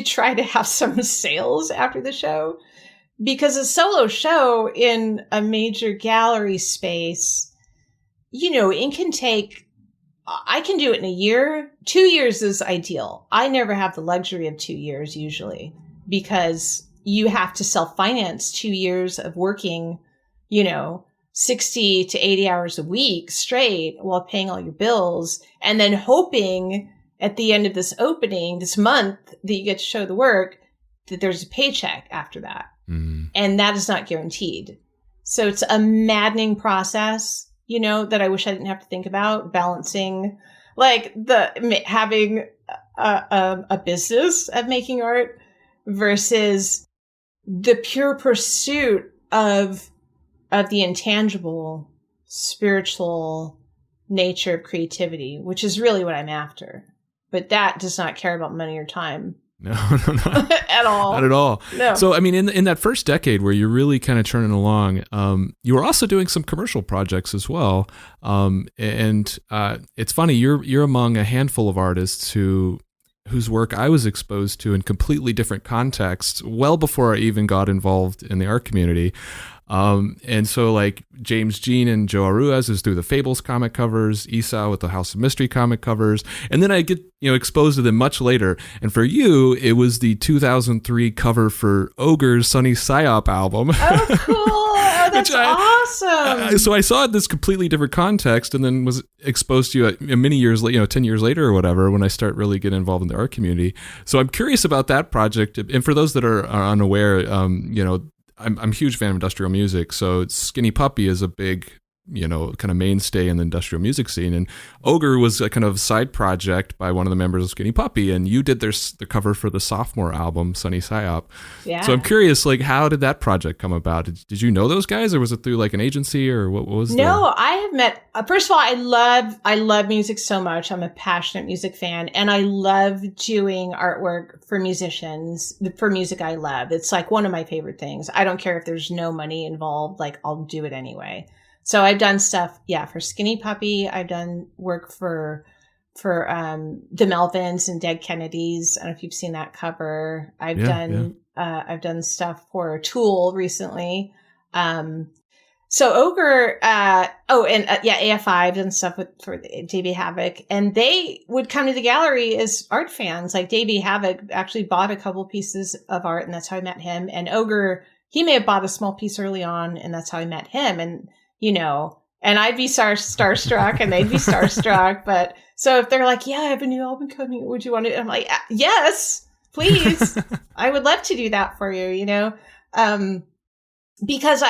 try to have some sales after the show, because a solo show in a major gallery space, it can take, I can do it in a year. 2 years is ideal. I never have the luxury of 2 years usually, because you have to self-finance 2 years of working, 60 to 80 hours a week straight while paying all your bills, and then hoping at the end of this month that you get to show the work, that there's a paycheck after that. Mm. And that is not guaranteed. So it's a maddening process, that I wish I didn't have to think about, balancing like having a business of making art versus the pure pursuit of the intangible spiritual nature of creativity, which is really what I'm after. But that does not care about money or time. No. At all. Not at all. No. So, I mean, in that first decade where you're really kind of churning along, you were also doing some commercial projects as well. And it's funny, you're among a handful of artists whose work I was exposed to in completely different contexts well before I even got involved in the art community. And so like James Jean and Joe Aruas is through the Fables comic covers, Esau with the House of Mystery comic covers. And then I get, exposed to them much later. And for you, it was the 2003 cover for Ogre's Sunny Psyop album. Oh, cool. Oh, that's awesome. So I saw it in this completely different context, and then was exposed to you many years later, 10 years later or whatever, when I start really getting involved in the art community. So I'm curious about that project. And for those that are unaware, I'm a huge fan of industrial music, so Skinny Puppy is a big, kind of mainstay in the industrial music scene. And Ogre was a kind of side project by one of the members of Skinny Puppy, and you did the cover for the sophomore album, Sunny Psyop. Yeah. So I'm curious, like, how did that project come about? Did you know those guys, or was it through like an agency, or what was? No, I have met. First of all, I love music so much. I'm a passionate music fan, and I love doing artwork for musicians for music I love. It's like one of my favorite things. I don't care if there's no money involved. Like, I'll do it anyway. So I've done stuff, for Skinny Puppy. I've done work for the Melvins and Dead Kennedys. I don't know if you've seen that cover. I've done stuff for Tool recently. So Ogre, AFI, I've done stuff for JB Havoc, and they would come to the gallery as art fans. Like JB Havoc actually bought a couple pieces of art, and that's how I met him. And Ogre, he may have bought a small piece early on, and that's how I met him. And, and I'd be starstruck and they'd be starstruck. But so if they're like, yeah, I have a new album coming, would you want to? I'm like, yes, please. I would love to do that for you, because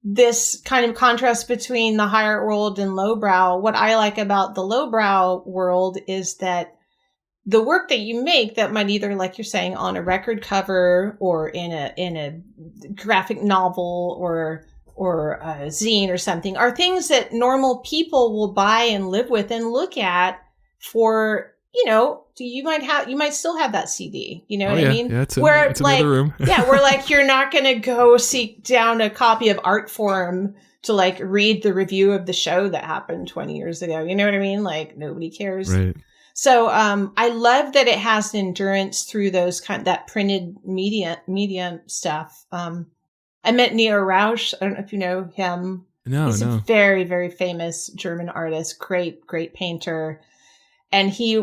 this kind of contrast between the high art world and lowbrow, what I like about the lowbrow world is that the work that you make that might either, like you're saying, on a record cover or in a graphic novel or a zine or something, are things that normal people will buy and live with and look at for, you might still have that CD. You know what I mean? Yeah, it's in the other room. Where like you're not going to go seek down a copy of Artforum to like read the review of the show that happened 20 years ago. You know what I mean? Like nobody cares. Right. So I love that it has an endurance through that printed medium stuff. I met Neo Rausch. I don't know if you know him. He's a very, very famous German artist, great painter. And he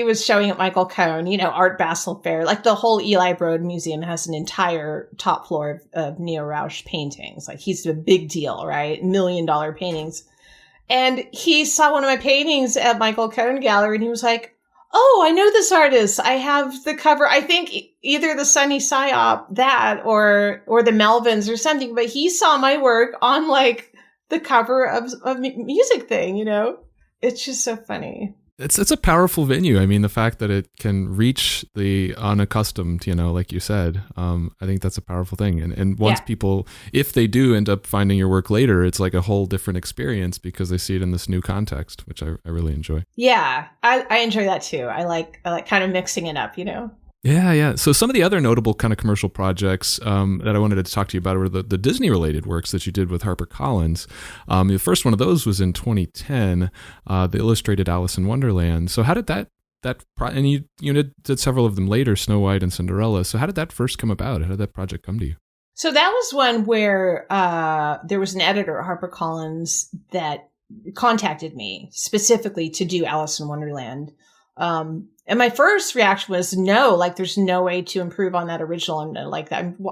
was showing at Michael Cohn, Art Basel Fair. Like the whole Eli Broad Museum has an entire top floor of Neo Rausch paintings. Like he's a big deal, right? $1 million paintings. And he saw one of my paintings at Michael Cohn Gallery and he was like, oh, I know this artist. I have the cover. I think either the Sunny Psyop, that or the Melvins or something. But he saw my work on like the cover of music thing, It's just so funny. It's a powerful venue. I mean, the fact that it can reach the unaccustomed, like you said, I think that's a powerful thing. And once people, if they do end up finding your work later, it's like a whole different experience because they see it in this new context, which I really enjoy. Yeah, I enjoy that too. I like kind of mixing it up, Yeah. So some of the other notable kind of commercial projects that I wanted to talk to you about were the Disney-related works that you did with HarperCollins. The first one of those was in 2010, the illustrated Alice in Wonderland. So how did and you did several of them later, Snow White and Cinderella. So how did that first come about? How did that project come to you? So that was one where there was an editor at HarperCollins that contacted me specifically to do Alice in Wonderland. And my first reaction was no, like there's no way to improve on that original.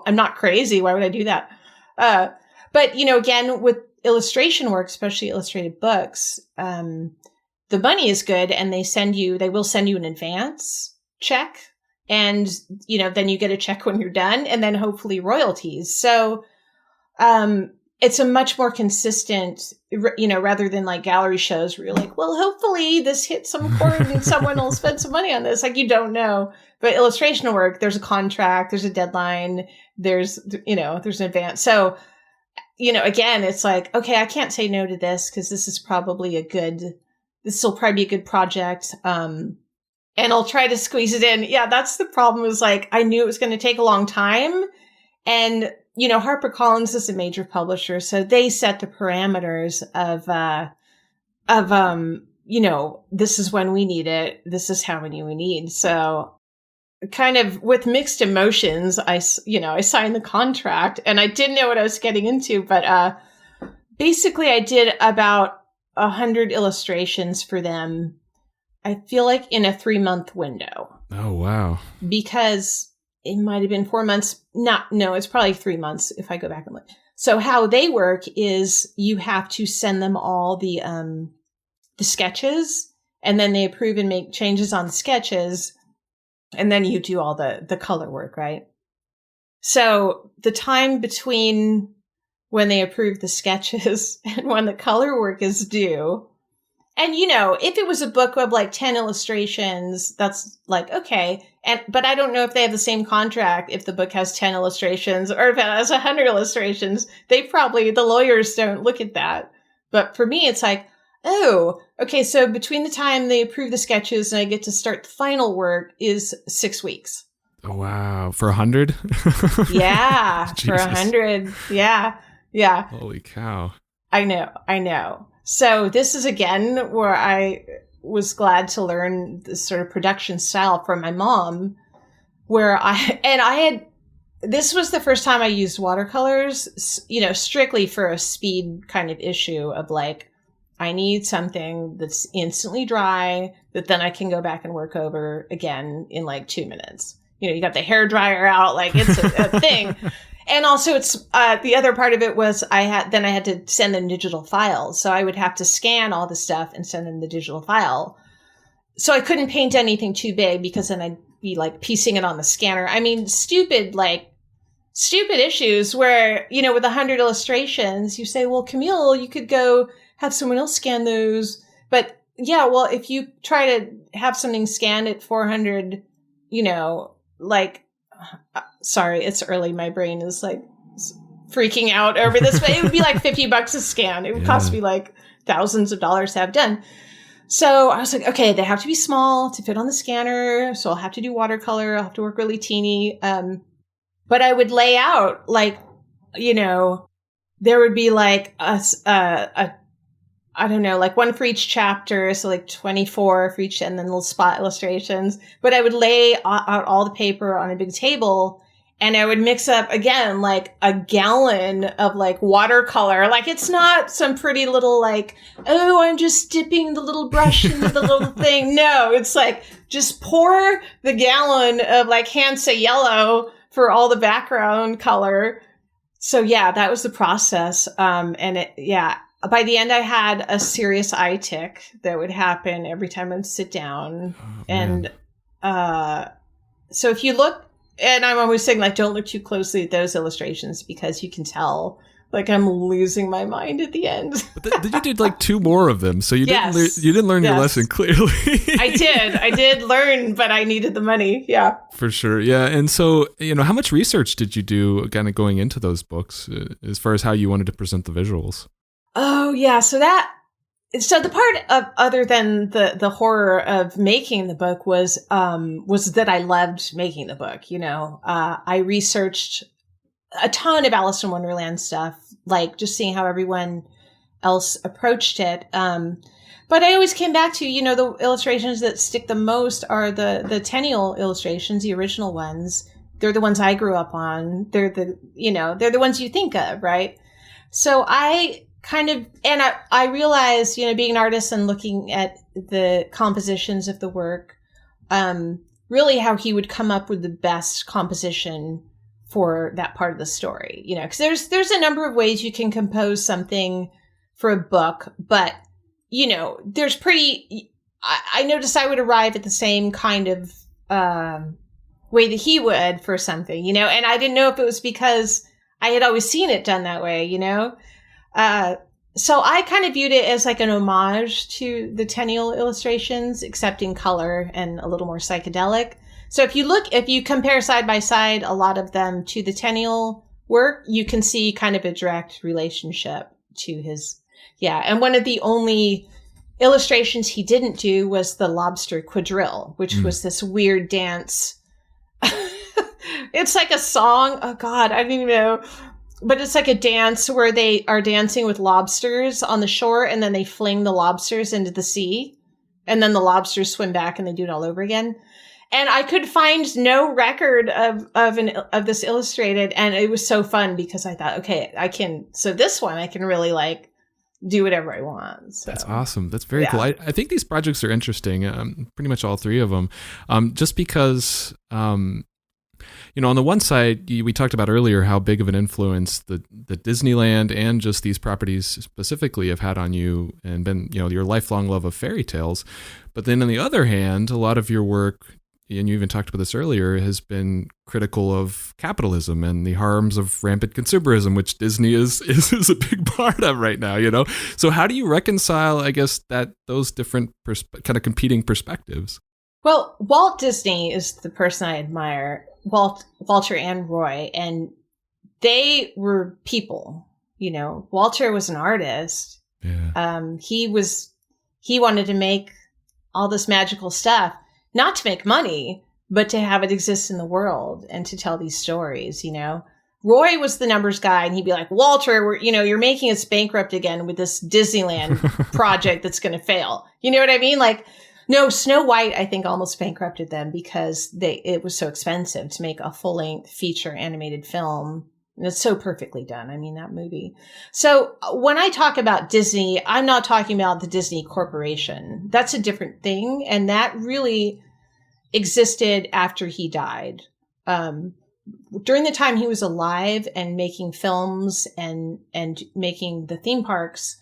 I'm not crazy. Why would I do that? But again, with illustration work, especially illustrated books, the money is good and they will send you an advance check and, then you get a check when you're done and then hopefully royalties. So, it's a much more consistent, rather than like gallery shows where you're like, well, hopefully this hits some chord and someone will spend some money on this. Like you don't know. But illustration work, there's a contract, there's a deadline, there's an advance. So, again, it's like, okay, I can't say no to this because this will probably be a good project. And I'll try to squeeze it in. Yeah, that's the problem is like, I knew it was going to take a long time. And HarperCollins is a major publisher, so they set the parameters of this is when we need it. This is how many we need. So kind of with mixed emotions, I signed the contract and I didn't know what I was getting into, but, basically I did about 100 illustrations for them. I feel like in a 3-month window. Oh, wow. Because it might have been 4 months. No, it's probably 3 months if I go back and look. So how they work is you have to send them all the sketches and then they approve and make changes on the sketches. And then you do all the color work, right? So the time between when they approve the sketches and when the color work is due. And, if it was a book of like 10 illustrations, that's like, okay. But I don't know if they have the same contract if the book has 10 illustrations or if it has 100 illustrations. The lawyers don't look at that. But for me, it's like, oh, okay. So between the time they approve the sketches and I get to start the final work is 6 weeks. Oh, wow. For 100? Yeah. For 100. Yeah. Yeah. Holy cow. I know. So this is again where I was glad to learn this sort of production style from my mom, where this was the first time I used watercolors, strictly for a speed kind of issue of like, I need something that's instantly dry that then I can go back and work over again in like 2 minutes. You got the hair dryer out, like it's a thing. And also it's, the other part of it was I had to send them digital files. So I would have to scan all the stuff and send them the digital file. So I couldn't paint anything too big because then I'd be like piecing it on the scanner. I mean, stupid issues where, with 100 illustrations, you say, well, Camille, you could go have someone else scan those. But yeah, well, if you try to have something scanned at 400, sorry, it's early. My brain is like freaking out over this, but it would be like $50 a scan. It would cost me like thousands of dollars to have done. So I was like, okay, they have to be small to fit on the scanner. So I'll have to do watercolor. I'll have to work really teeny. But I would lay out like, there would be like I don't know, like one for each chapter. So like 24 for each, and then little spot illustrations. But I would lay out all the paper on a big table, and I would mix up again, like a gallon of like watercolor. Like it's not some pretty little like, oh, I'm just dipping the little brush into the little thing. No, it's like just pour the gallon of like Hansa yellow for all the background color. So yeah, that was the process. By the end, I had a serious eye tic that would happen every time I'd sit down. Oh, and so if you look, and I'm always saying, like, don't look too closely at those illustrations because you can tell, like, I'm losing my mind at the end. But you did like 2 more of them, so you didn't learn your lesson clearly. I did learn, but I needed the money. Yeah, for sure. Yeah, and so how much research did you do, kind of going into those books, as far as how you wanted to present the visuals? Oh yeah, so the part of other than the horror of making the book was that I loved making the book. I researched a ton of Alice in Wonderland stuff, like just seeing how everyone else approached it. But I always came back to, the illustrations that stick the most are the Tenniel illustrations, the original ones. They're the ones I grew up on. They're the ones you think of, right? So I realized, being an artist and looking at the compositions of the work, really how he would come up with the best composition for that part of the story, because there's a number of ways you can compose something for a book, but, I noticed I would arrive at the same kind of, way that he would for something, and I didn't know if it was because I had always seen it done that way, so I kind of viewed it as like an homage to the Tenniel illustrations, except in color and a little more psychedelic. So if you compare side by side a lot of them to the Tenniel work, you can see kind of a direct relationship to his, and one of the only illustrations he didn't do was the lobster quadrille, which was this weird dance. It's like a song. Oh God, I don't even know. But it's like a dance where they are dancing with lobsters on the shore, and then they fling the lobsters into the sea, and then the lobsters swim back and they do it all over again. And I could find no record of this illustrated, and it was so fun because I thought, okay, I can really like do whatever I want. So. That's awesome. That's very cool. I think these projects are interesting. Pretty much all 3 of them, just because. On the one side, we talked about earlier how big of an influence the Disneyland and just these properties specifically have had on you and been, your lifelong love of fairy tales. But then on the other hand, a lot of your work, and you even talked about this earlier, has been critical of capitalism and the harms of rampant consumerism, which Disney is a big part of right now, So how do you reconcile, I guess, those different kind of competing perspectives? Well, Walt Disney is the person I admire. Walter and Roy, and they were people, Walter was an artist. Yeah. He wanted to make all this magical stuff, not to make money, but to have it exist in the world and to tell these stories, Roy was the numbers guy, and he'd be like, Walter, you're making us bankrupt again with this Disneyland project that's going to fail. You know what I mean? Like, no, Snow White, I think, almost bankrupted them because it was so expensive to make a full-length feature animated film. And it's so perfectly done. I mean, that movie. So when I talk about Disney, I'm not talking about the Disney Corporation. That's a different thing. And that really existed after he died. During the time he was alive and making films and making the theme parks,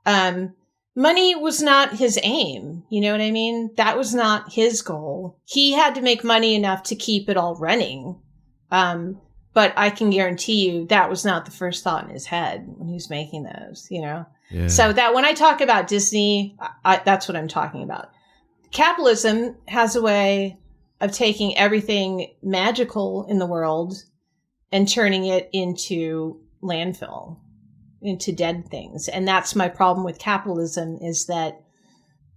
money was not his aim. You know what I mean? That was not his goal. He had to make money enough to keep it all running. But I can guarantee you that was not the first thought in his head when he was making those, Yeah. So that when I talk about Disney, that's what I'm talking about. Capitalism has a way of taking everything magical in the world and turning it into landfill, into dead things. And that's my problem with capitalism, is that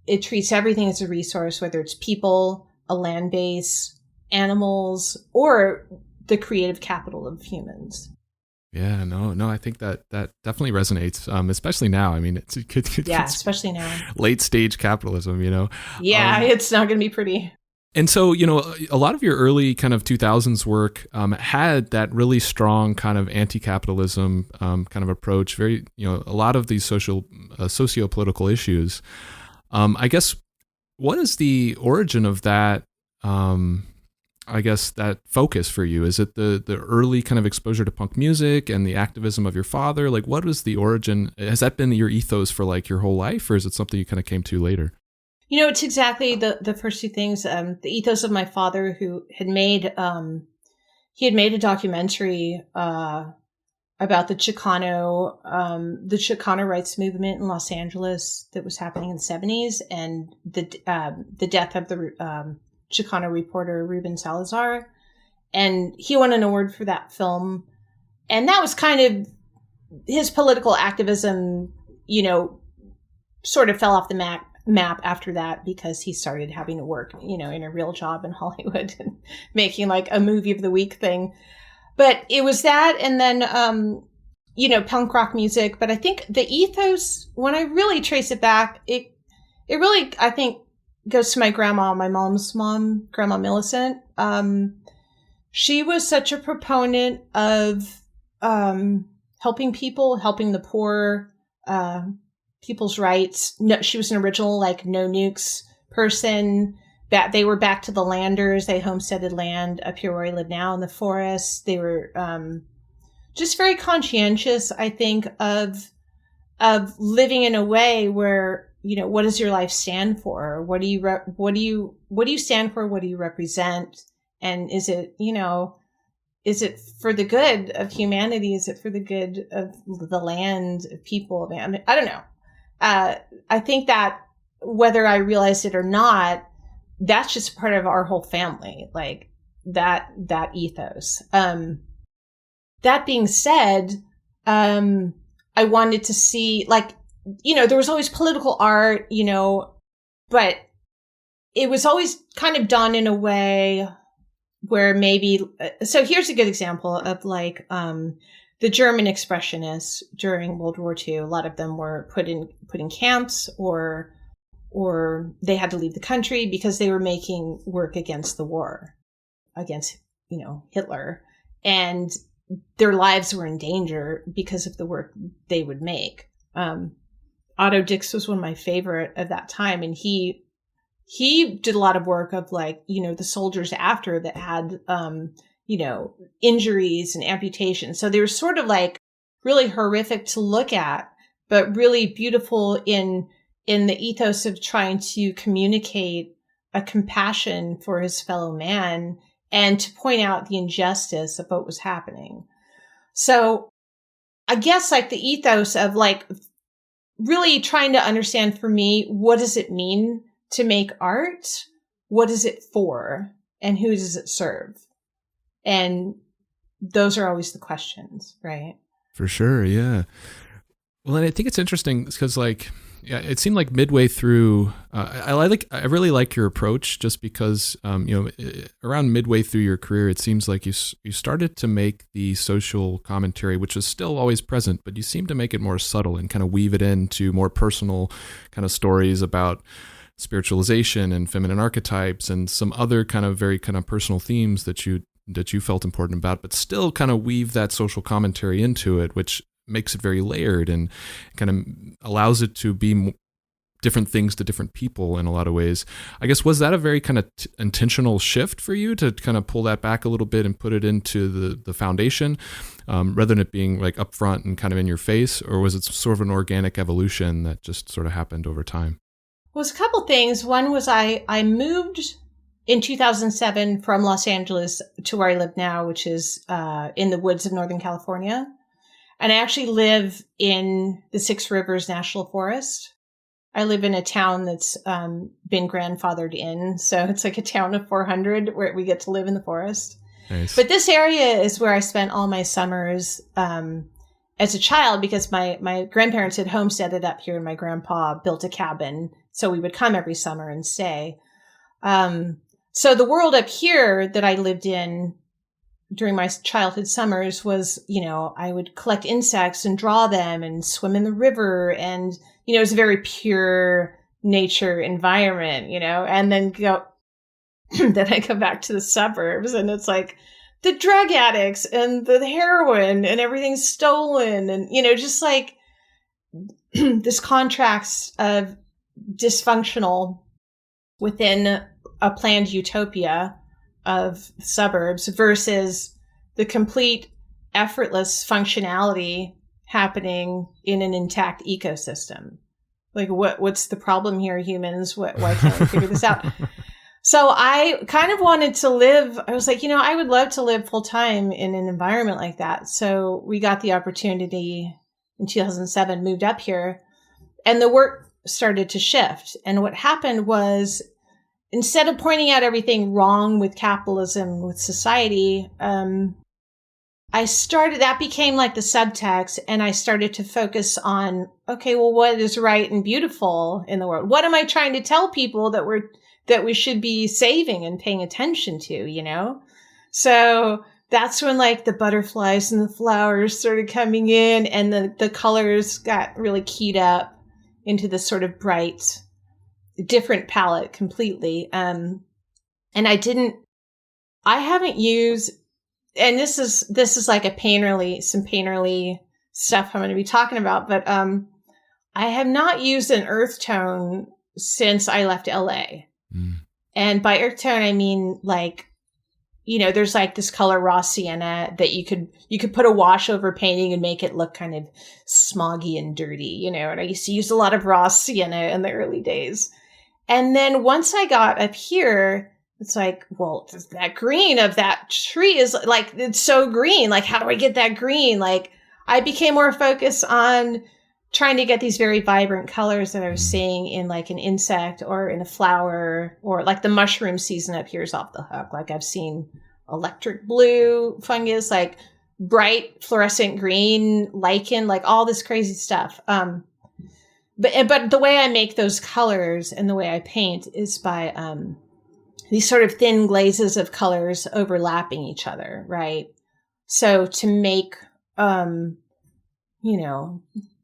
it treats everything as a resource, whether it's people, a land base, animals, or the creative capital of humans. Yeah, no, I think that definitely resonates, especially now. I mean, it's especially now. Late stage capitalism, Yeah, it's not going to be pretty. And so, a lot of your early kind of 2000s work had that really strong kind of anti-capitalism kind of approach, very, a lot of these socio-political issues. I guess, what is the origin of that, I guess, that focus for you? Is it the early kind of exposure to punk music and the activism of your father? Like, what was the origin? Has that been your ethos for like your whole life, or is it something you kind of came to later? It's exactly the first two things. The ethos of my father, who had made a documentary about the Chicano rights movement in Los Angeles that was happening in the 70s, and the death of the Chicano reporter Ruben Salazar, and he won an award for that film. And that was kind of his political activism, sort of fell off the map after that, because he started having to work, in a real job in Hollywood and making like a movie of the week thing. But it was that, and then, punk rock music. But I think the ethos, when I really trace it back, it really, I think, goes to my grandma, my mom's mom, Grandma Millicent. She was such a proponent of helping people, helping the poor, people's rights. No, she was an original, like, no nukes person. That they were back to the landers. They homesteaded land up here where I live now in the forest. They were just very conscientious, I think, of living in a way where, what does your life stand for? What do you stand for? What do you represent? And is it for the good of humanity? Is it for the good of the land, of people? I mean, I don't know. I think that whether I realized it or not, that's just part of our whole family, like that ethos. That being said, I wanted to see, like, there was always political art, but it was always kind of done in a way where maybe, so here's a good example of like, the German expressionists during World War II. A lot of them were put in camps, or they had to leave the country because they were making work against the war, against, Hitler. And their lives were in danger because of the work they would make. Otto Dix was one of my favorite of that time. And he did a lot of work of like, the soldiers after that had, injuries and amputations. So they were sort of like really horrific to look at, but really beautiful in the ethos of trying to communicate a compassion for his fellow man and to point out the injustice of what was happening. So I guess like the ethos of like really trying to understand, for me, what does it mean to make art? What is it for? And who does it serve? And those are always the questions, right? For sure, yeah. Well, and I think it's interesting because, like, Yeah, it seemed like midway through. I really like your approach, just because around midway through your career, it seems like you started to make the social commentary, which is still always present, but you seem to make it more subtle and kind of weave it into more personal kind of stories about spiritualization and feminine archetypes and some other kind of very kind of personal themes that you felt important about, but still kind of weave that social commentary into it, which makes it very layered and kind of allows it to be different things to different people in a lot of ways. I guess, was that a very kind of intentional shift for you to kind of pull that back a little bit and put it into the foundation, rather than it being like upfront and kind of in your face? Or was it sort of an organic evolution that just sort of happened over time? Well, it was a couple things. One was I moved in 2007 from Los Angeles to where I live now, which is in the woods of Northern California. And I actually live in the Six Rivers National Forest. I live in a town that's been grandfathered in. So it's like a town of 400 where we get to live in the forest. Nice. But this area is where I spent all my summers as a child, because my grandparents had homesteaded up here and my grandpa built a cabin. So we would come every summer and stay. So the world up here that I lived in during my childhood summers was, I would collect insects and draw them and swim in the river. And, it was a very pure nature environment, and then then I go back to the suburbs and it's like the drug addicts and the heroin and everything's stolen. And, just like this contrast of dysfunctional within a planned utopia of suburbs versus the complete effortless functionality happening in an intact ecosystem. Like what's the problem here, humans? Why can't we figure this out? So I kind of wanted to live, I was like, I would love to live full time in an environment like that. So we got the opportunity in 2007, moved up here, and the work started to shift. And what happened was, instead of pointing out everything wrong with capitalism, with society, that became like the subtext, and I started to focus on, okay, well, what is right and beautiful in the world? What am I trying to tell people that we should be saving and paying attention to, So that's when like the butterflies and the flowers started coming in, and the colors got really keyed up into this sort of bright, different palette completely. And I haven't used, and this is like some painterly stuff I'm going to be talking about, but I have not used an earth tone since I left LA. Mm. And by earth tone, I mean like, there's like this color raw sienna that you could put a wash over painting and make it look kind of smoggy and dirty, and I used to use a lot of raw sienna in the early days. And then once I got up here, it's like, well, that green of that tree is like, it's so green. Like, how do I get that green? Like, I became more focused on trying to get these very vibrant colors that I was seeing in like an insect or in a flower, or like the mushroom season up here is off the hook. Like I've seen electric blue fungus, like bright fluorescent green lichen, like all this crazy stuff. But the way I make those colors and the way I paint is by these sort of thin glazes of colors overlapping each other, right? So to make,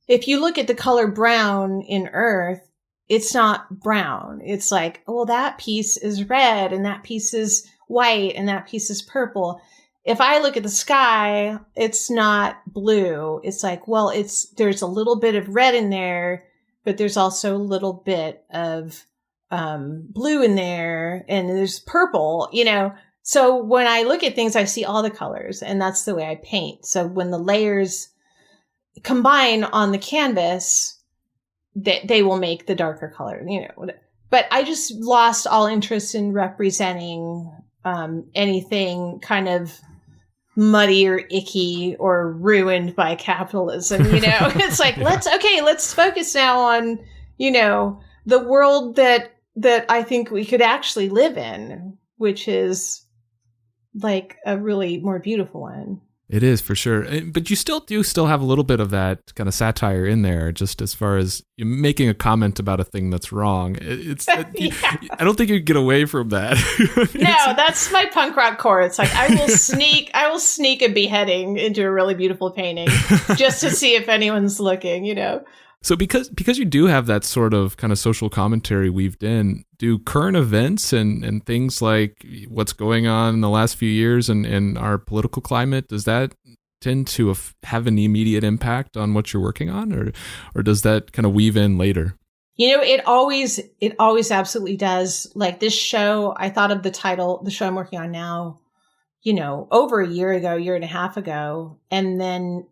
if you look at the color brown in earth, it's not brown. It's like, well, that piece is red and that piece is white and that piece is purple. If I look at the sky, it's not blue. It's like, well, there's a little bit of red in there, but there's also a little bit of blue in there, and there's purple, So when I look at things, I see all the colors, and that's the way I paint. So when the layers combine on the canvas, they will make the darker color, But I just lost all interest in representing anything kind of muddy or icky or ruined by capitalism, It's like, let's focus now on, the world that I think we could actually live in, which is like a really more beautiful one. It is for sure. But you still have a little bit of that kind of satire in there, just as far as you making a comment about a thing that's wrong. Yeah. I don't think you get away from that. No, that's my punk rock core. It's like I will sneak a beheading into a really beautiful painting just to see if anyone's looking, you know. So because you do have that sort of kind of social commentary weaved in, do current events and things like what's going on in the last few years and our political climate, does that tend to have an immediate impact on what you're working on, or does that kind of weave in later? You know, it always absolutely does. Like this show, I thought of the title, the show I'm working on now, you know, over a year and a half ago, and then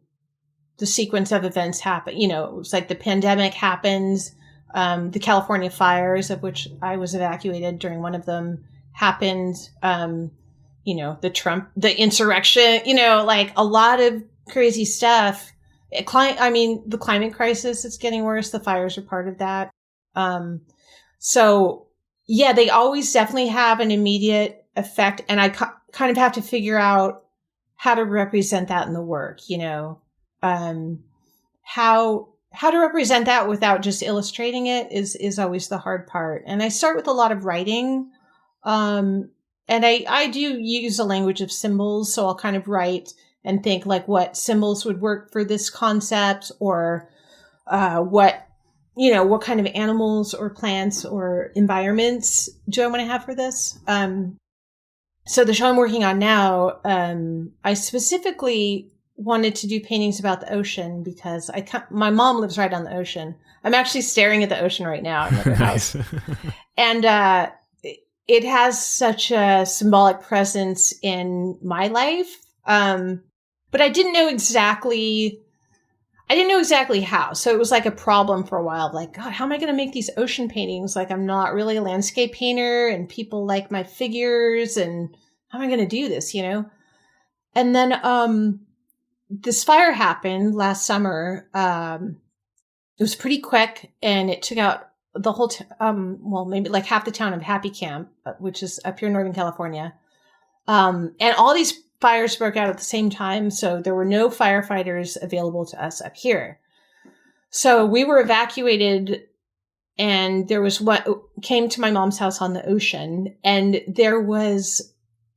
the sequence of events happen. You know, it was like the pandemic happens, the California fires, of which I was evacuated during one of them, happened. You know, the insurrection, you know, like a lot of crazy stuff. The climate crisis, it's getting worse. The fires are part of that. So yeah, they always definitely have an immediate effect. And I kind of have to figure out how to represent that in the work, you know. How to represent that without just illustrating it is always the hard part. And I start with a lot of writing. And I do use a language of symbols. So I'll kind of write and think like what symbols would work for this concept, or, what kind of animals or plants or environments do I want to have for this? So the show I'm working on now, I specifically wanted to do paintings about the ocean because my mom lives right on the ocean. I'm actually staring at the ocean right now in her house. And it has such a symbolic presence in my life. But I didn't know exactly how. So it was like a problem for a while. Like, God, how am I going to make these ocean paintings? Like, I'm not really a landscape painter and people like my figures, and how am I going to do this, you know? And then, this fire happened last summer. It was pretty quick, and it took out the whole, maybe like half the town of Happy Camp, which is up here in Northern California. And all these fires broke out at the same time, so there were no firefighters available to us up here. So we were evacuated, and there was what came to my mom's house on the ocean, and there was,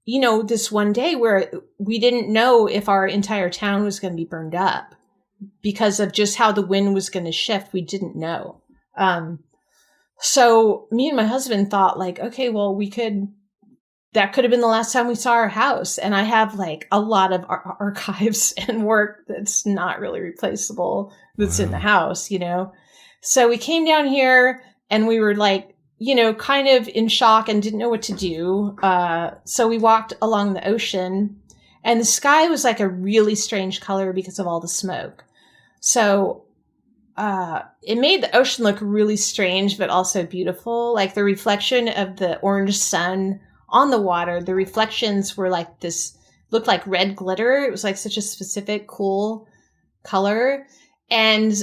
you know, this one day where we didn't know if our entire town was going to be burned up because of just how the wind was going to shift. We didn't know. So me and my husband thought like, okay, well, that could have been the last time we saw our house. And I have like a lot of archives and work that's not really replaceable that's in the house, you know? So we came down here and we were like, you know, kind of in shock and didn't know what to do. So we walked along the ocean, and the sky was like a really strange color because of all the smoke. So it made the ocean look really strange, but also beautiful. Like the reflection of the orange sun on the water, the reflections were like looked like red glitter. It was like such a specific, cool color. And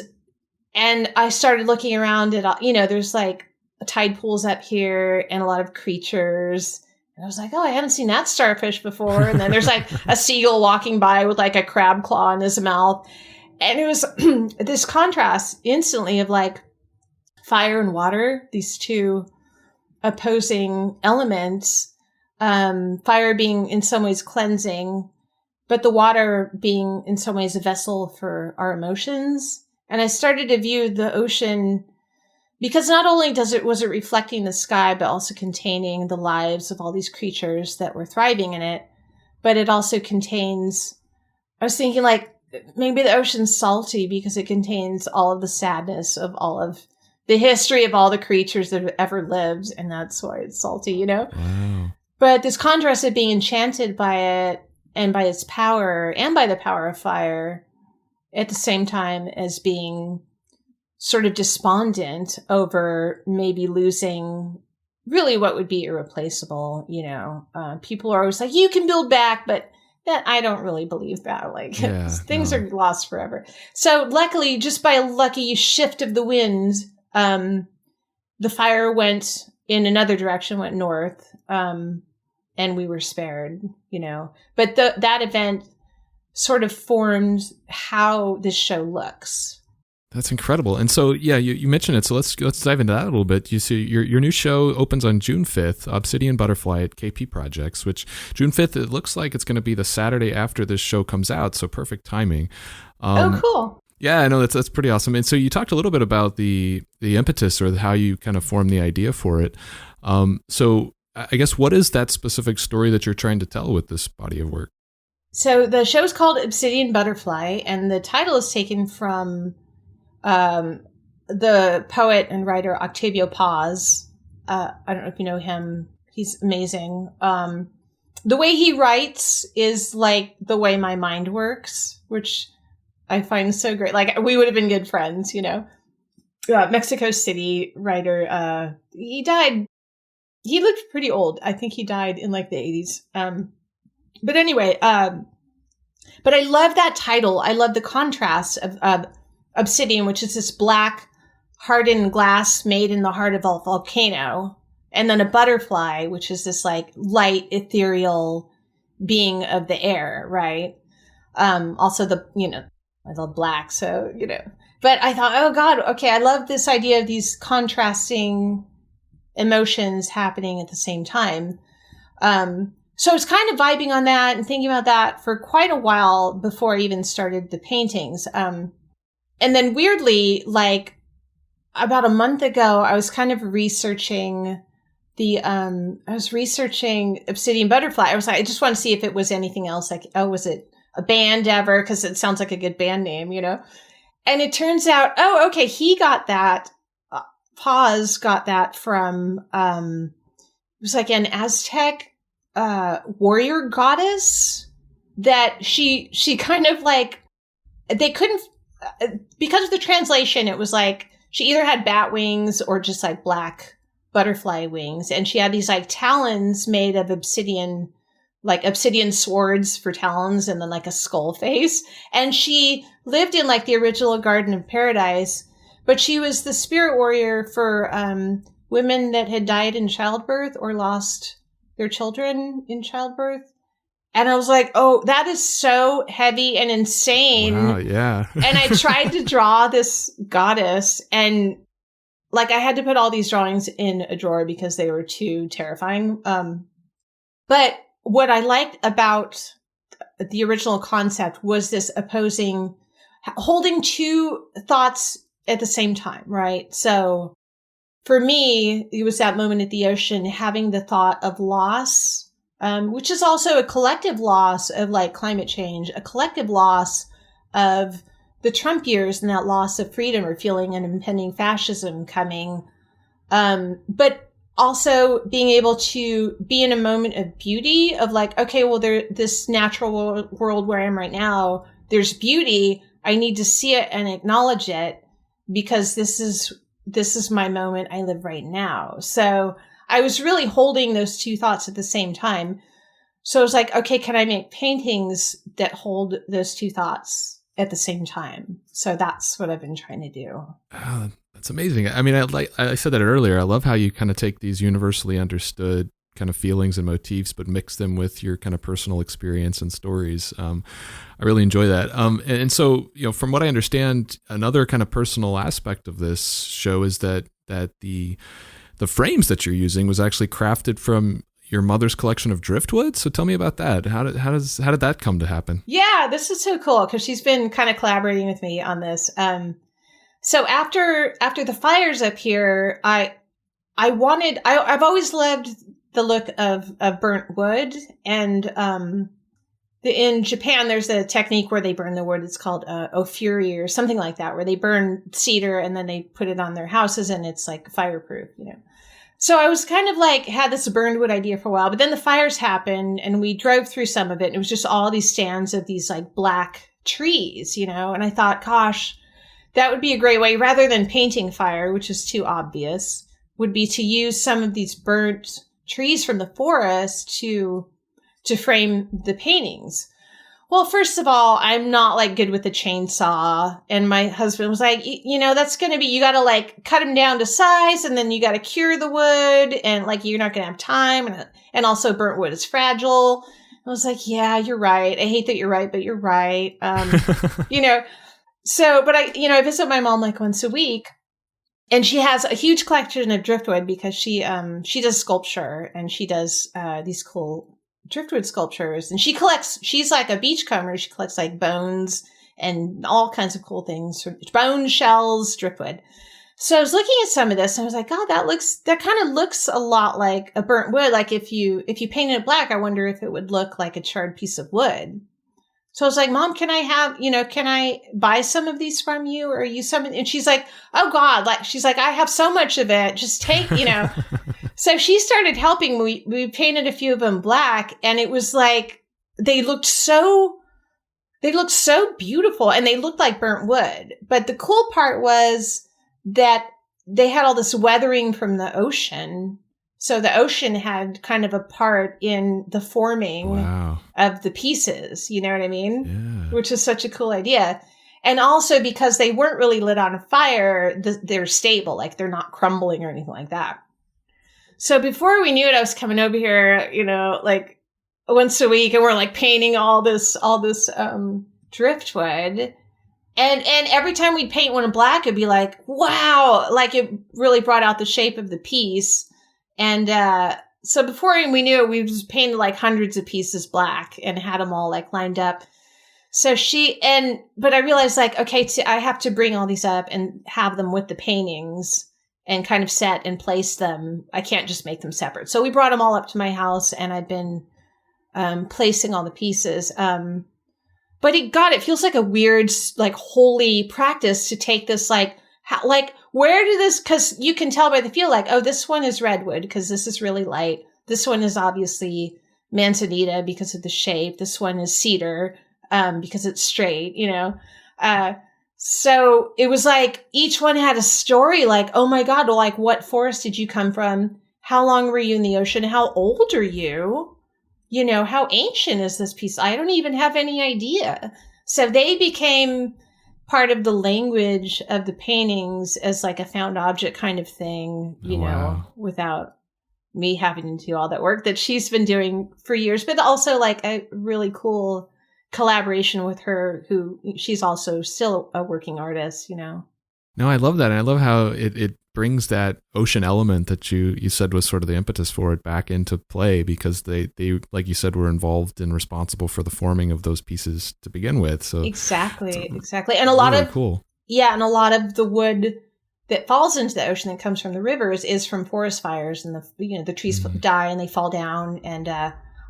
I started looking around at, you know, there's like tide pools up here and a lot of creatures. And I was like, oh, I haven't seen that starfish before. And then there's like a seagull walking by with like a crab claw in his mouth. And it was this contrast instantly of like fire and water, these two opposing elements, fire being in some ways cleansing, but the water being in some ways a vessel for our emotions. And I started to view the ocean because not only was it reflecting the sky, but also containing the lives of all these creatures that were thriving in it. But it also contains, I was thinking like, maybe the ocean's salty because it contains all of the sadness of all of the history of all the creatures that have ever lived. And that's why it's salty, you know? Wow. But this contrast of being enchanted by it and by its power and by the power of fire at the same time as being sort of despondent over maybe losing really what would be irreplaceable, you know. People are always like, you can build back, but that I don't really believe that. Like things are lost forever. So luckily, just by a lucky shift of the wind, the fire went in another direction, went north, and we were spared, you know. But that event sort of formed how this show looks. That's incredible. And so, yeah, you mentioned it. So let's dive into that a little bit. You see, your new show opens on June 5th, Obsidian Butterfly at KP Projects, which June 5th, it looks like it's going to be the Saturday after this show comes out. So perfect timing. Cool. Yeah, I know that's pretty awesome. And so you talked a little bit about the impetus or how you kind of formed the idea for it. So I guess what is that specific story that you're trying to tell with this body of work? So the show is called Obsidian Butterfly, and the title is taken from the poet and writer Octavio Paz. I don't know if you know him. He's amazing. The way he writes is like the way my mind works, which I find so great. Like, we would have been good friends, you know. Mexico City writer. He died. He looked pretty old. I think he died in like the 80s. But anyway, but I love that title. I love the contrast of obsidian, which is this black hardened glass made in the heart of a volcano, and then a butterfly, which is this like light ethereal being of the air, right? Also I love black, so but I thought, oh God, okay, I love this idea of these contrasting emotions happening at the same time. So I was kind of vibing on that and thinking about that for quite a while before I even started the paintings. And then weirdly, like about a month ago, I was kind of researching Obsidian Butterfly. I was like, I just want to see if it was anything else. Like, oh, was it a band ever? Because it sounds like a good band name, And it turns out, oh, okay, he got that. Paz got that from, it was like an Aztec warrior goddess that she kind of like, they couldn't, because of the translation, it was like she either had bat wings or just like black butterfly wings. And she had these like talons made of obsidian, like obsidian swords for talons, and then like a skull face. And she lived in like the original Garden of Paradise, but she was the spirit warrior for women that had died in childbirth or lost their children in childbirth. And I was like, oh, that is so heavy and insane. Wow, yeah. And I tried to draw this goddess, and like I had to put all these drawings in a drawer because they were too terrifying. But what I liked about the original concept was this holding two thoughts at the same time, right? So for me, it was that moment at the ocean, having the thought of loss, which is also a collective loss of like climate change, a collective loss of the Trump years and that loss of freedom, or feeling an impending fascism coming. But also being able to be in a moment of beauty of like, okay, well, this natural world where I am right now, there's beauty. I need to see it and acknowledge it because this is my moment. I live right now. So I was really holding those two thoughts at the same time. So I was like, okay, can I make paintings that hold those two thoughts at the same time? So that's what I've been trying to do. Oh, that's amazing. I mean, I said that earlier. I love how you kind of take these universally understood kind of feelings and motifs, but mix them with your kind of personal experience and stories. I really enjoy that. And so, from what I understand, another kind of personal aspect of this show is that the frames that you're using was actually crafted from your mother's collection of driftwood. So tell me about that. How did that come to happen? Yeah, this is so cool because she's been kind of collaborating with me on this. So after the fires up here, I've always loved the look of burnt wood, and in Japan there's a technique where they burn the wood. It's called ofuri or something like that, where they burn cedar and then they put it on their houses and it's like fireproof, So I was kind of like, had this burned wood idea for a while, but then the fires happened and we drove through some of it. And it was just all these stands of these like black trees, and I thought, gosh, that would be a great way, rather than painting fire, which is too obvious, would be to use some of these burnt trees from the forest to frame the paintings. Well, first of all, I'm not like good with the chainsaw. And my husband was like, that's going to be, you got to like cut them down to size, and then you got to cure the wood, and like, you're not going to have time. And also burnt wood is fragile. I was like, yeah, you're right. I hate that you're right, but you're right. You know, so, but I visit my mom like once a week, and she has a huge collection of driftwood because she does sculpture, and she does these cool driftwood sculptures, and she's like a beachcomber. She collects like bones and all kinds of cool things, bone shells, driftwood. So I was looking at some of this and I was like, God, that kind of looks a lot like a burnt wood. Like if you painted it black, I wonder if it would look like a charred piece of wood. So I was like, Mom, can I buy some of these from you? Or are you some? And she's like, oh God, she's like, I have so much of it. Just take, So she started helping. We painted a few of them black, and it was like, they looked so beautiful, and they looked like burnt wood. But the cool part was that they had all this weathering from the ocean. So the ocean had kind of a part in the forming of the pieces. You know what I mean? Yeah. Which is such a cool idea. And also because they weren't really lit on a fire, they're stable. Like they're not crumbling or anything like that. So before we knew it, I was coming over here, like once a week, and we're like painting all this driftwood. And every time we'd paint one in black, it'd be like, wow, like it really brought out the shape of the piece. And so before we knew it, we just painted like hundreds of pieces black and had them all like lined up. So but I realized like, okay, I have to bring all these up and have them with the paintings and kind of set and place them. I can't just make them separate. So we brought them all up to my house, and I've been placing all the pieces. But it feels like a weird, like holy practice to take this, because you can tell by the feel, like, oh, this one is redwood because this is really light. This one is obviously manzanita because of the shape. This one is cedar because it's straight, So it was like each one had a story, like, oh my God, well, like what forest did you come from? How long were you in the ocean? How old are you? How ancient is this piece? I don't even have any idea. So they became part of the language of the paintings as like a found object kind of thing, without me having to do all that work that she's been doing for years, but also like a really cool collaboration with her, who she's also still a working artist, No, I love that. And I love how it brings that ocean element that you said was sort of the impetus for it back into play, because they like you said, were involved and responsible for the forming of those pieces to begin with. So exactly. And a lot really of cool. Yeah, and a lot of the wood that falls into the ocean that comes from the rivers is from forest fires, and the trees die and they fall down. And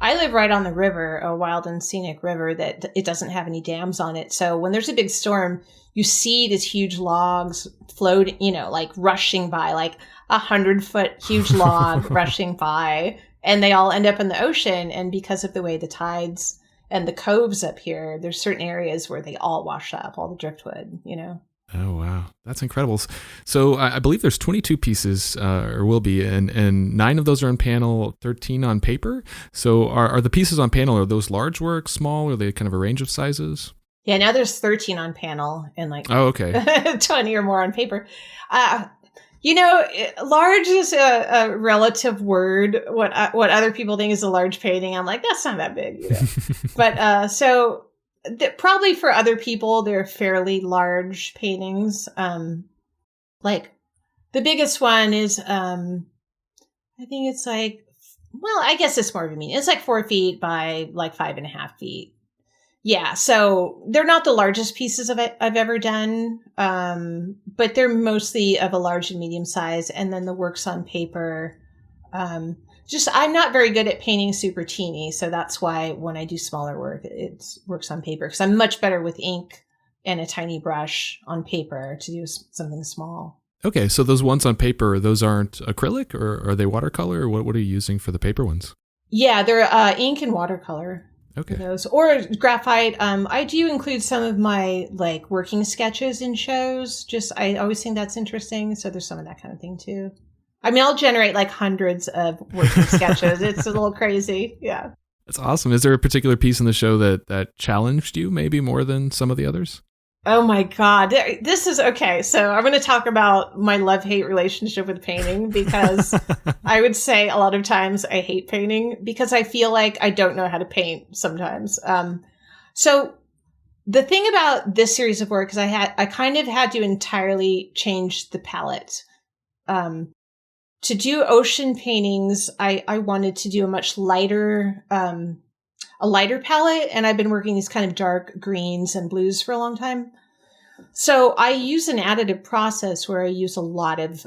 I live right on the river, a wild and scenic river that it doesn't have any dams on it. So when there's a big storm, you see these huge logs float, like rushing by, like 100-foot huge log rushing by, and they all end up in the ocean. And because of the way the tides and the coves up here, there's certain areas where they all wash up, all the driftwood, Oh, wow. That's incredible. So I believe there's 22 pieces, or will be, and 9 of those are on panel, 13 on paper. So are the pieces on panel, are those large works, small? Are they kind of a range of sizes? Yeah, now there's 13 on panel and like 20 or more on paper. Large is a relative word. What other people think is a large painting, I'm like, that's not that big. But so probably for other people, they're fairly large paintings. Like the biggest one is, I think it's like, well, I guess it's more of a mean. It's like 4 feet by like 5.5 feet. Yeah, so they're not the largest pieces of it I've ever done, but they're mostly of a large and medium size. And then the works on paper, I'm not very good at painting super teeny, so that's why when I do smaller work, it works on paper, because I'm much better with ink and a tiny brush on paper to do something small. Okay, so those ones on paper, those aren't acrylic, or are they watercolor, or what are you using for the paper ones? Yeah, they're ink and watercolor. Okay. Those, or graphite. I do include some of my like working sketches in shows. I always think that's interesting. So there's some of that kind of thing too. I mean, I'll generate like hundreds of working sketches. It's a little crazy. Yeah. That's awesome. Is there a particular piece in the show that challenged you maybe more than some of the others? Oh my God. This is okay. So I'm going to talk about my love-hate relationship with painting because I would say a lot of times I hate painting because I feel like I don't know how to paint sometimes. So the thing about this series of work is I kind of had to entirely change the palette. To do ocean paintings, I wanted to do a much lighter, a lighter palette, and I've been working these kind of dark greens and blues for a long time. So I use an additive process where I use a lot of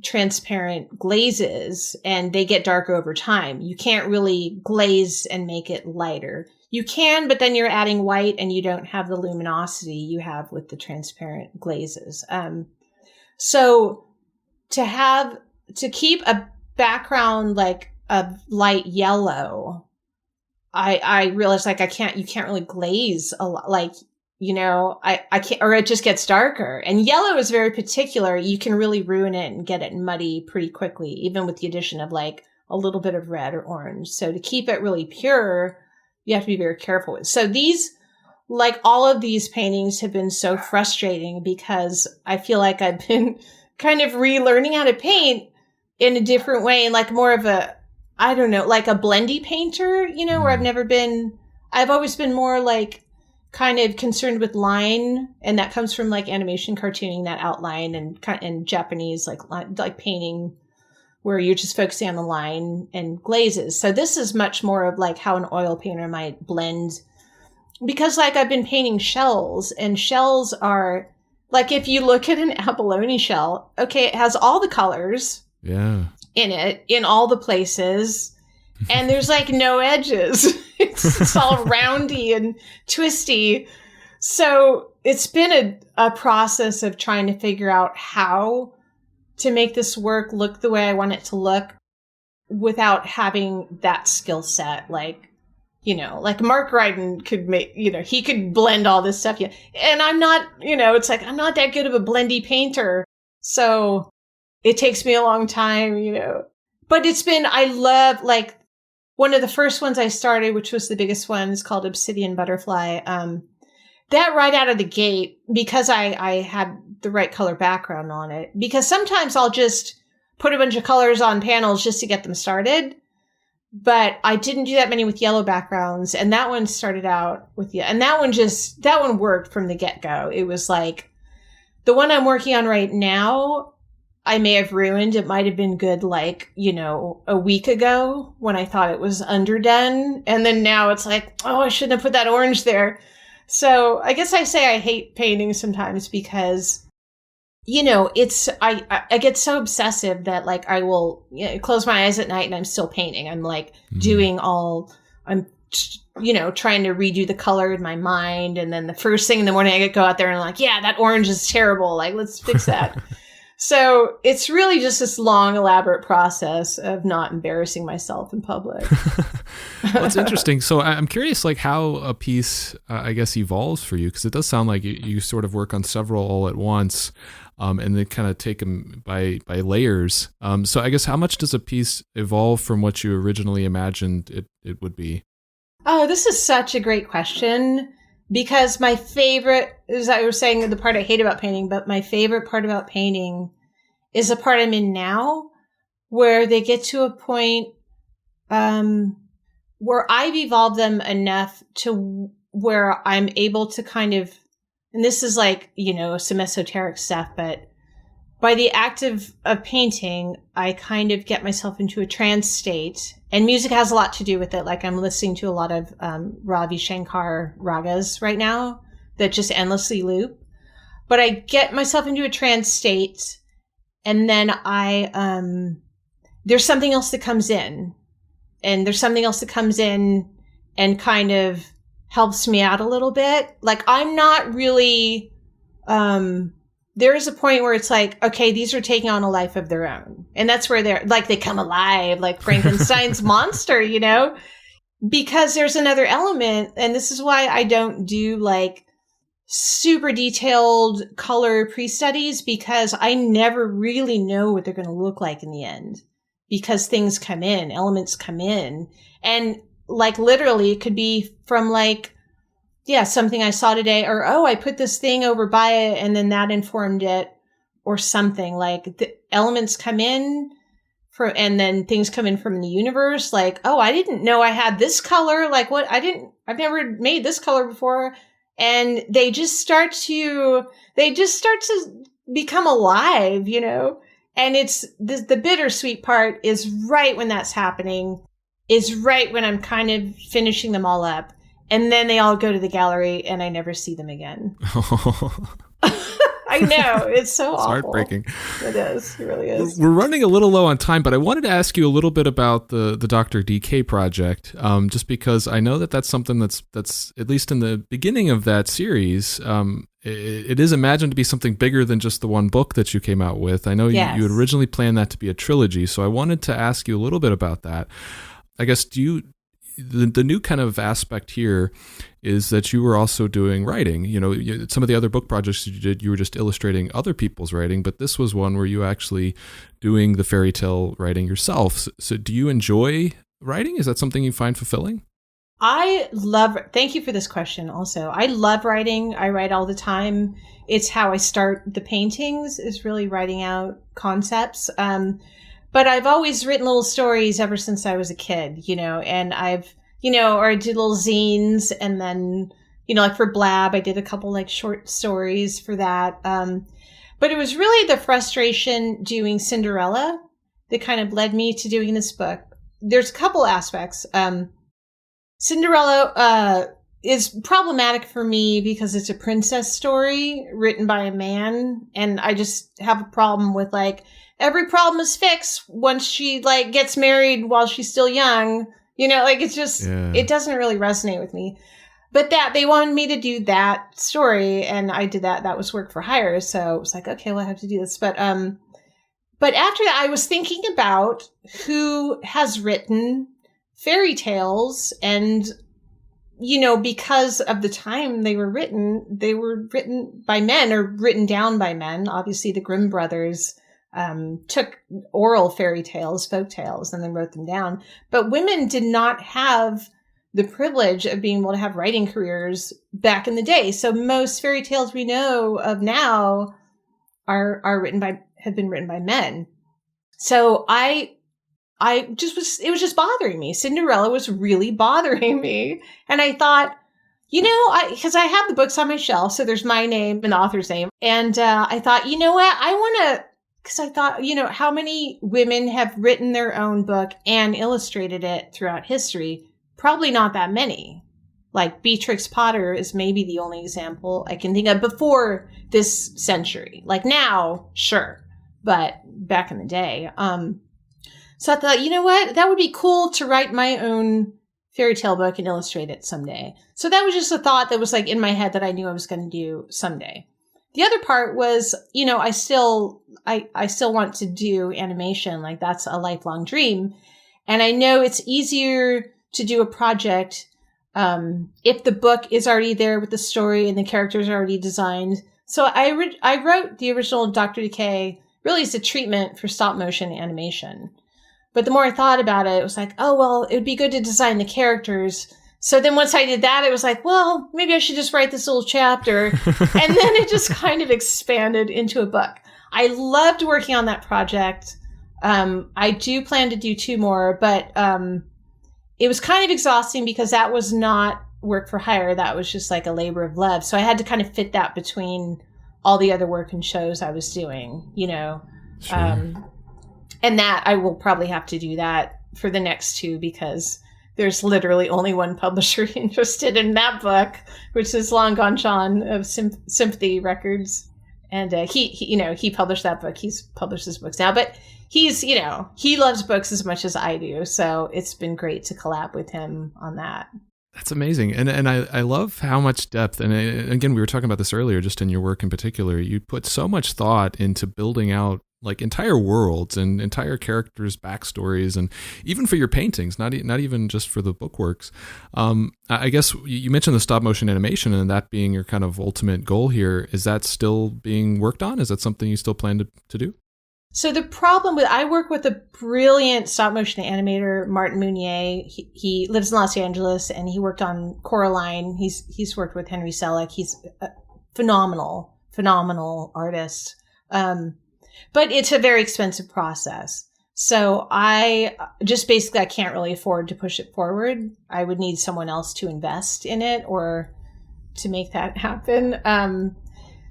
transparent glazes, and they get darker over time. You can't really glaze and make it lighter. You can, but then you're adding white and you don't have the luminosity you have with the transparent glazes. So to keep a background like a light yellow, I realized like you can't really glaze a lot, like, I can't, or it just gets darker. And yellow is very particular. You can really ruin it and get it muddy pretty quickly, even with the addition of like a little bit of red or orange. So to keep it really pure, you have to be very careful with. So like all of these paintings have been so frustrating because I feel like I've been kind of relearning how to paint in a different way and like more of a, I don't know, like a blendy painter, where I've always been more like kind of concerned with line, and that comes from like animation cartooning, that outline, and Japanese like painting where you're just focusing on the line and glazes. So this is much more of like how an oil painter might blend, because like I've been painting shells, and shells are like, if you look at an abalone shell, okay, it has all the colors in it in all the places, and there's like no edges. It's all roundy and twisty. So it's been a process of trying to figure out how to make this work look the way I want it to look without having that skill set. Like Mark Ryden could make, he could blend all this stuff. Yeah. And I'm not, it's like, I'm not that good of a blendy painter. So it takes me a long time, but I love like, one of the first ones I started, which was the biggest one, is called Obsidian Butterfly. That right out of the gate, because I had the right color background on it, because sometimes I'll just put a bunch of colors on panels just to get them started. But I didn't do that many with yellow backgrounds. And that one started out with, and that one worked from the get-go. It was like the one I'm working on right now, I may have ruined. It might have been good, like, a week ago when I thought it was underdone. And then now it's like, oh, I shouldn't have put that orange there. So I guess I say I hate painting sometimes because, I get so obsessive that like I will close my eyes at night and I'm still painting. I'm like I'm trying to redo the color in my mind. And then the first thing in the morning I go out there and I'm like, yeah, that orange is terrible. Like, let's fix that. So it's really just this long, elaborate process of not embarrassing myself in public. Well, it's interesting. So I'm curious, like how a piece, I guess, evolves for you, because it does sound like you sort of work on several all at once, and then kind of take them by layers. So I guess how much does a piece evolve from what you originally imagined it would be? Oh, this is such a great question. Because my favorite, as I was saying, the part I hate about painting, but my favorite part about painting is the part I'm in now, where they get to a point where I've evolved them enough to where I'm able to kind of, and this is like, some esoteric stuff, but by the act of painting, I kind of get myself into a trance state, and music has a lot to do with it. Like I'm listening to a lot of Ravi Shankar ragas right now that just endlessly loop. But I get myself into a trance state, and then there's something else that comes in, and kind of helps me out a little bit. Like I'm not really. There is a point where it's like, okay, these are taking on a life of their own. And that's where they come alive, like Frankenstein's monster, because there's another element. And this is why I don't do like super detailed color pre-studies, because I never really know what they're going to look like in the end, because things come in, elements come in. And like literally it could be from like yeah, something I saw today, or, oh, I put this thing over by it and then that informed it, or something. Like the elements come in and then things come in from the universe. Like, oh, I didn't know I had this color. Like I've never made this color before. And they just start to become alive, and it's the bittersweet part is right when that's happening, is right when I'm kind of finishing them all up. And then they all go to the gallery and I never see them again. I know. It's so awful. Heartbreaking. It is. It really is. We're running a little low on time, but I wanted to ask you a little bit about the Dr. DK project, just because I know that's something that's at least in the beginning of that series, it is imagined to be something bigger than just the one book that you came out with. I know Yes. you had originally planned that to be a trilogy, so I wanted to ask you a little bit about that. I guess, the new kind of aspect here is that you were also doing writing. Some of the other book projects you did, you were just illustrating other people's writing, but this was one where you actually doing the fairy tale writing yourself. So do you enjoy writing? Is that something you find fulfilling? Thank you for this question also. I love writing. I write all the time. It's how I start the paintings, is really writing out concepts. But I've always written little stories ever since I was a kid, and I've, or I did little zines, and then, like for Blab, I did a couple like short stories for that. But it was really the frustration doing Cinderella that kind of led me to doing this book. There's a couple aspects. Cinderella, is problematic for me because it's a princess story written by a man. And I just have a problem with like, every problem is fixed once she like gets married while she's still young. It's just, It doesn't really resonate with me. But that they wanted me to do that story, and I did that. That was work for hire. So it was like, okay, well, I have to do this. But after that, I was thinking about who has written fairy tales, and because of the time they were written by men or written down by men. Obviously, the Grimm brothers took oral fairy tales, folk tales, and then wrote them down. But women did not have the privilege of being able to have writing careers back in the day. So most fairy tales we know of now have been written by men. So it was just bothering me. Cinderella was really bothering me. And I thought, because I have the books on my shelf, so there's my name and the author's name. And I thought, you know what? Because I thought, how many women have written their own book and illustrated it throughout history? Probably not that many. Like Beatrix Potter is maybe the only example I can think of before this century. Like now, sure, but back in the day. So I thought, you know what? That would be cool to write my own fairy tale book and illustrate it someday. So that was just a thought that was like in my head that I knew I was going to do someday. The other part was, I still want to do animation. Like that's a lifelong dream. And I know it's easier to do a project if the book is already there with the story and the characters are already designed. So I wrote the original Dr. Decay really as a treatment for stop motion animation. But the more I thought about it, it was like, oh, well, it would be good to design the characters. So then once I did that, it was like, well, maybe I should just write this little chapter. And then it just kind of expanded into a book. I loved working on that project. I do plan to do 2 more, but it was kind of exhausting because that was not work for hire. That was just like a labor of love. So I had to kind of fit that between all the other work and shows I was doing, Sure. And that I will probably have to do that for the next 2 because there's literally only one publisher interested in that book, which is Long Gone John of Sympathy Records. And he published that book. He's published his books now, but he's, he loves books as much as I do. So it's been great to collab with him on that. That's amazing. And I love how much depth, and again, we were talking about this earlier, just in your work in particular, you put so much thought into building out like entire worlds and entire characters' backstories, and even for your paintings, not even just for the bookworks. I guess you mentioned the stop motion animation and that being your kind of ultimate goal here. Is that still being worked on? Is that something you still plan to do? So the problem with, I work with a brilliant stop motion animator, Martin Meunier. He lives in Los Angeles and he worked on Coraline. He's worked with Henry Selick. He's a phenomenal artist. But it's a very expensive process. So I can't really afford to push it forward. I would need someone else to invest in it or to make that happen.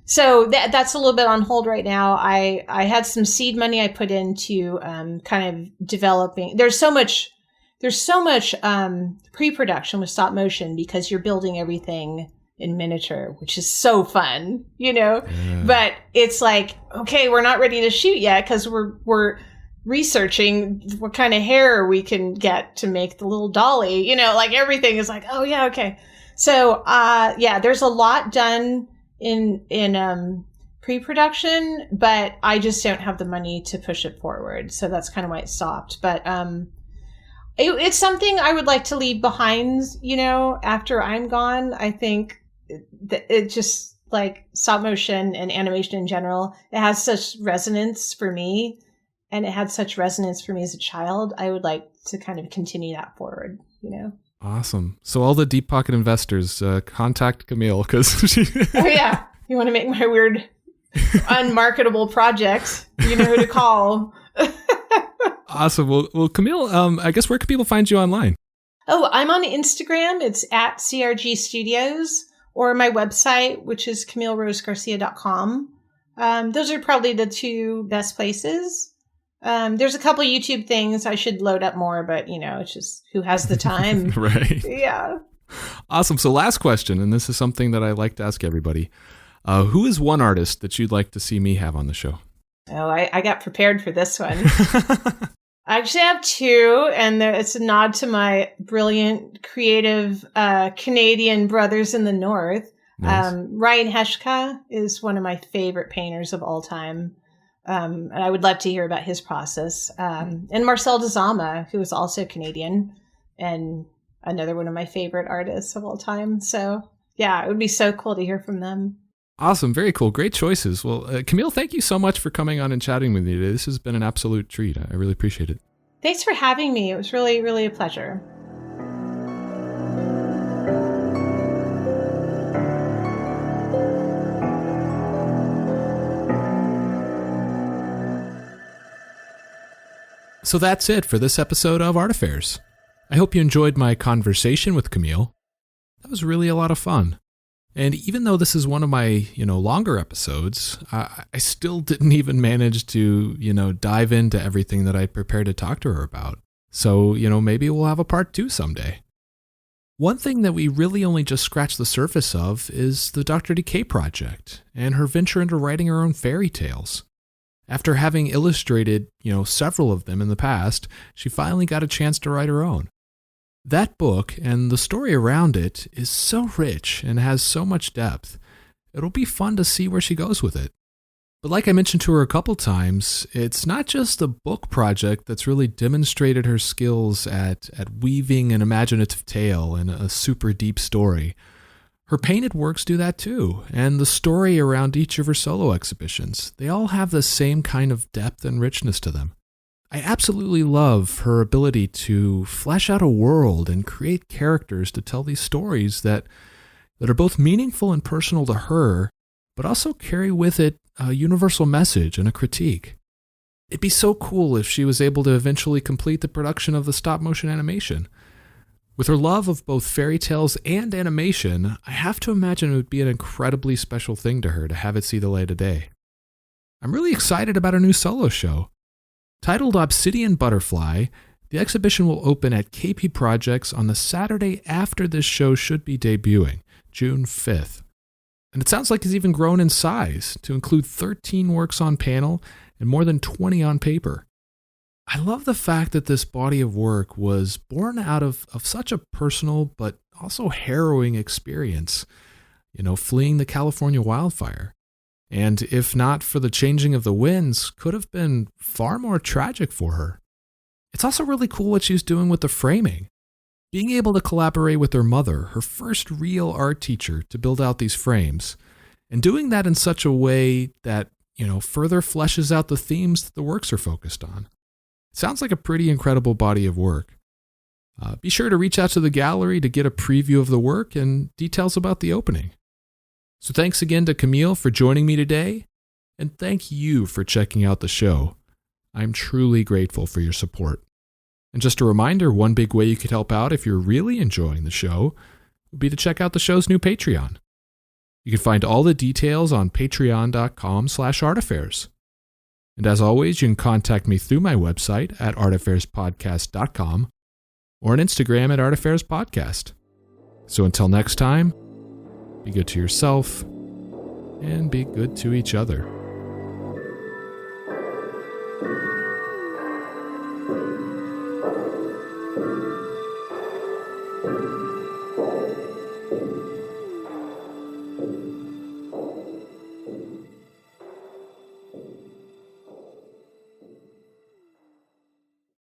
So that's a little bit on hold right now. I had some seed money I put into kind of developing. There's so much pre-production with stop motion because you're building everything in miniature, which is so fun, Yeah. But it's like, okay, we're not ready to shoot yet because we're researching what kind of hair we can get to make the little dolly. Like everything is like, oh yeah, okay. So there's a lot done in pre-production, but I just don't have the money to push it forward. So that's kind of why it stopped. But it's something I would like to leave behind, after I'm gone. I think it just, like, stop motion and animation in general, it has such resonance for me, and it had such resonance for me as a child. I would like to kind of continue that forward, Awesome. So all the deep pocket investors, contact Camille because she... Oh yeah, you want to make my weird, unmarketable project? You know who to call. Awesome. Well, Camille, I guess where can people find you online? Oh, I'm on Instagram. It's at CRG Studios, or my website, which is CamilleRoseGarcia.com. Those are probably the two best places. There's a couple YouTube things I should load up more, but it's just who has the time. Right. Yeah. Awesome. So last question, and this is something that I like to ask everybody. Who is one artist that you'd like to see me have on the show? Oh, I got prepared for this one. I actually have two, and it's a nod to my brilliant, creative Canadian brothers in the North. Nice. Ryan Heshka is one of my favorite painters of all time. And I would love to hear about his process. And Marcel Dezama, who is also Canadian and another one of my favorite artists of all time. So yeah, it would be so cool to hear from them. Awesome. Very cool. Great choices. Well, Camille, thank you so much for coming on and chatting with me today. This has been an absolute treat. I really appreciate it. Thanks for having me. It was really, really a pleasure. So that's it for this episode of Art Affairs. I hope you enjoyed my conversation with Camille. That was really a lot of fun. And even though this is one of my, longer episodes, I still didn't even manage to, dive into everything that I prepared to talk to her about. So, maybe we'll have a part 2 someday. One thing that we really only just scratched the surface of is the Dr. Decay project and her venture into writing her own fairy tales. After having illustrated, several of them in the past, she finally got a chance to write her own. That book and the story around it is so rich and has so much depth. It'll be fun to see where she goes with it. But like I mentioned to her a couple times, it's not just the book project that's really demonstrated her skills at weaving an imaginative tale and a super deep story. Her painted works do that too, and the story around each of her solo exhibitions, they all have the same kind of depth and richness to them. I absolutely love her ability to flesh out a world and create characters to tell these stories that are both meaningful and personal to her, but also carry with it a universal message and a critique. It'd be so cool if she was able to eventually complete the production of the stop-motion animation. With her love of both fairy tales and animation, I have to imagine it would be an incredibly special thing to her to have it see the light of day. I'm really excited about her new solo show. Titled Obsidian Butterfly, the exhibition will open at KP Projects on the Saturday after this show should be debuting, June 5th. And it sounds like it's even grown in size to include 13 works on panel and more than 20 on paper. I love the fact that this body of work was born out of such a personal but also harrowing experience, fleeing the California wildfire. And if not for the changing of the winds, could have been far more tragic for her. It's also really cool what she's doing with the framing. Being able to collaborate with her mother, her first real art teacher, to build out these frames, and doing that in such a way that, further fleshes out the themes that the works are focused on. It sounds like a pretty incredible body of work. Be sure to reach out to the gallery to get a preview of the work and details about the opening. So thanks again to Camille for joining me today, and thank you for checking out the show. I'm truly grateful for your support. And just a reminder, one big way you could help out if you're really enjoying the show would be to check out the show's new Patreon. You can find all the details on patreon.com/artaffairs. And as always, you can contact me through my website at artaffairs.podcast.com or on Instagram at artaffairs.podcast. So until next time, be good to yourself and be good to each other.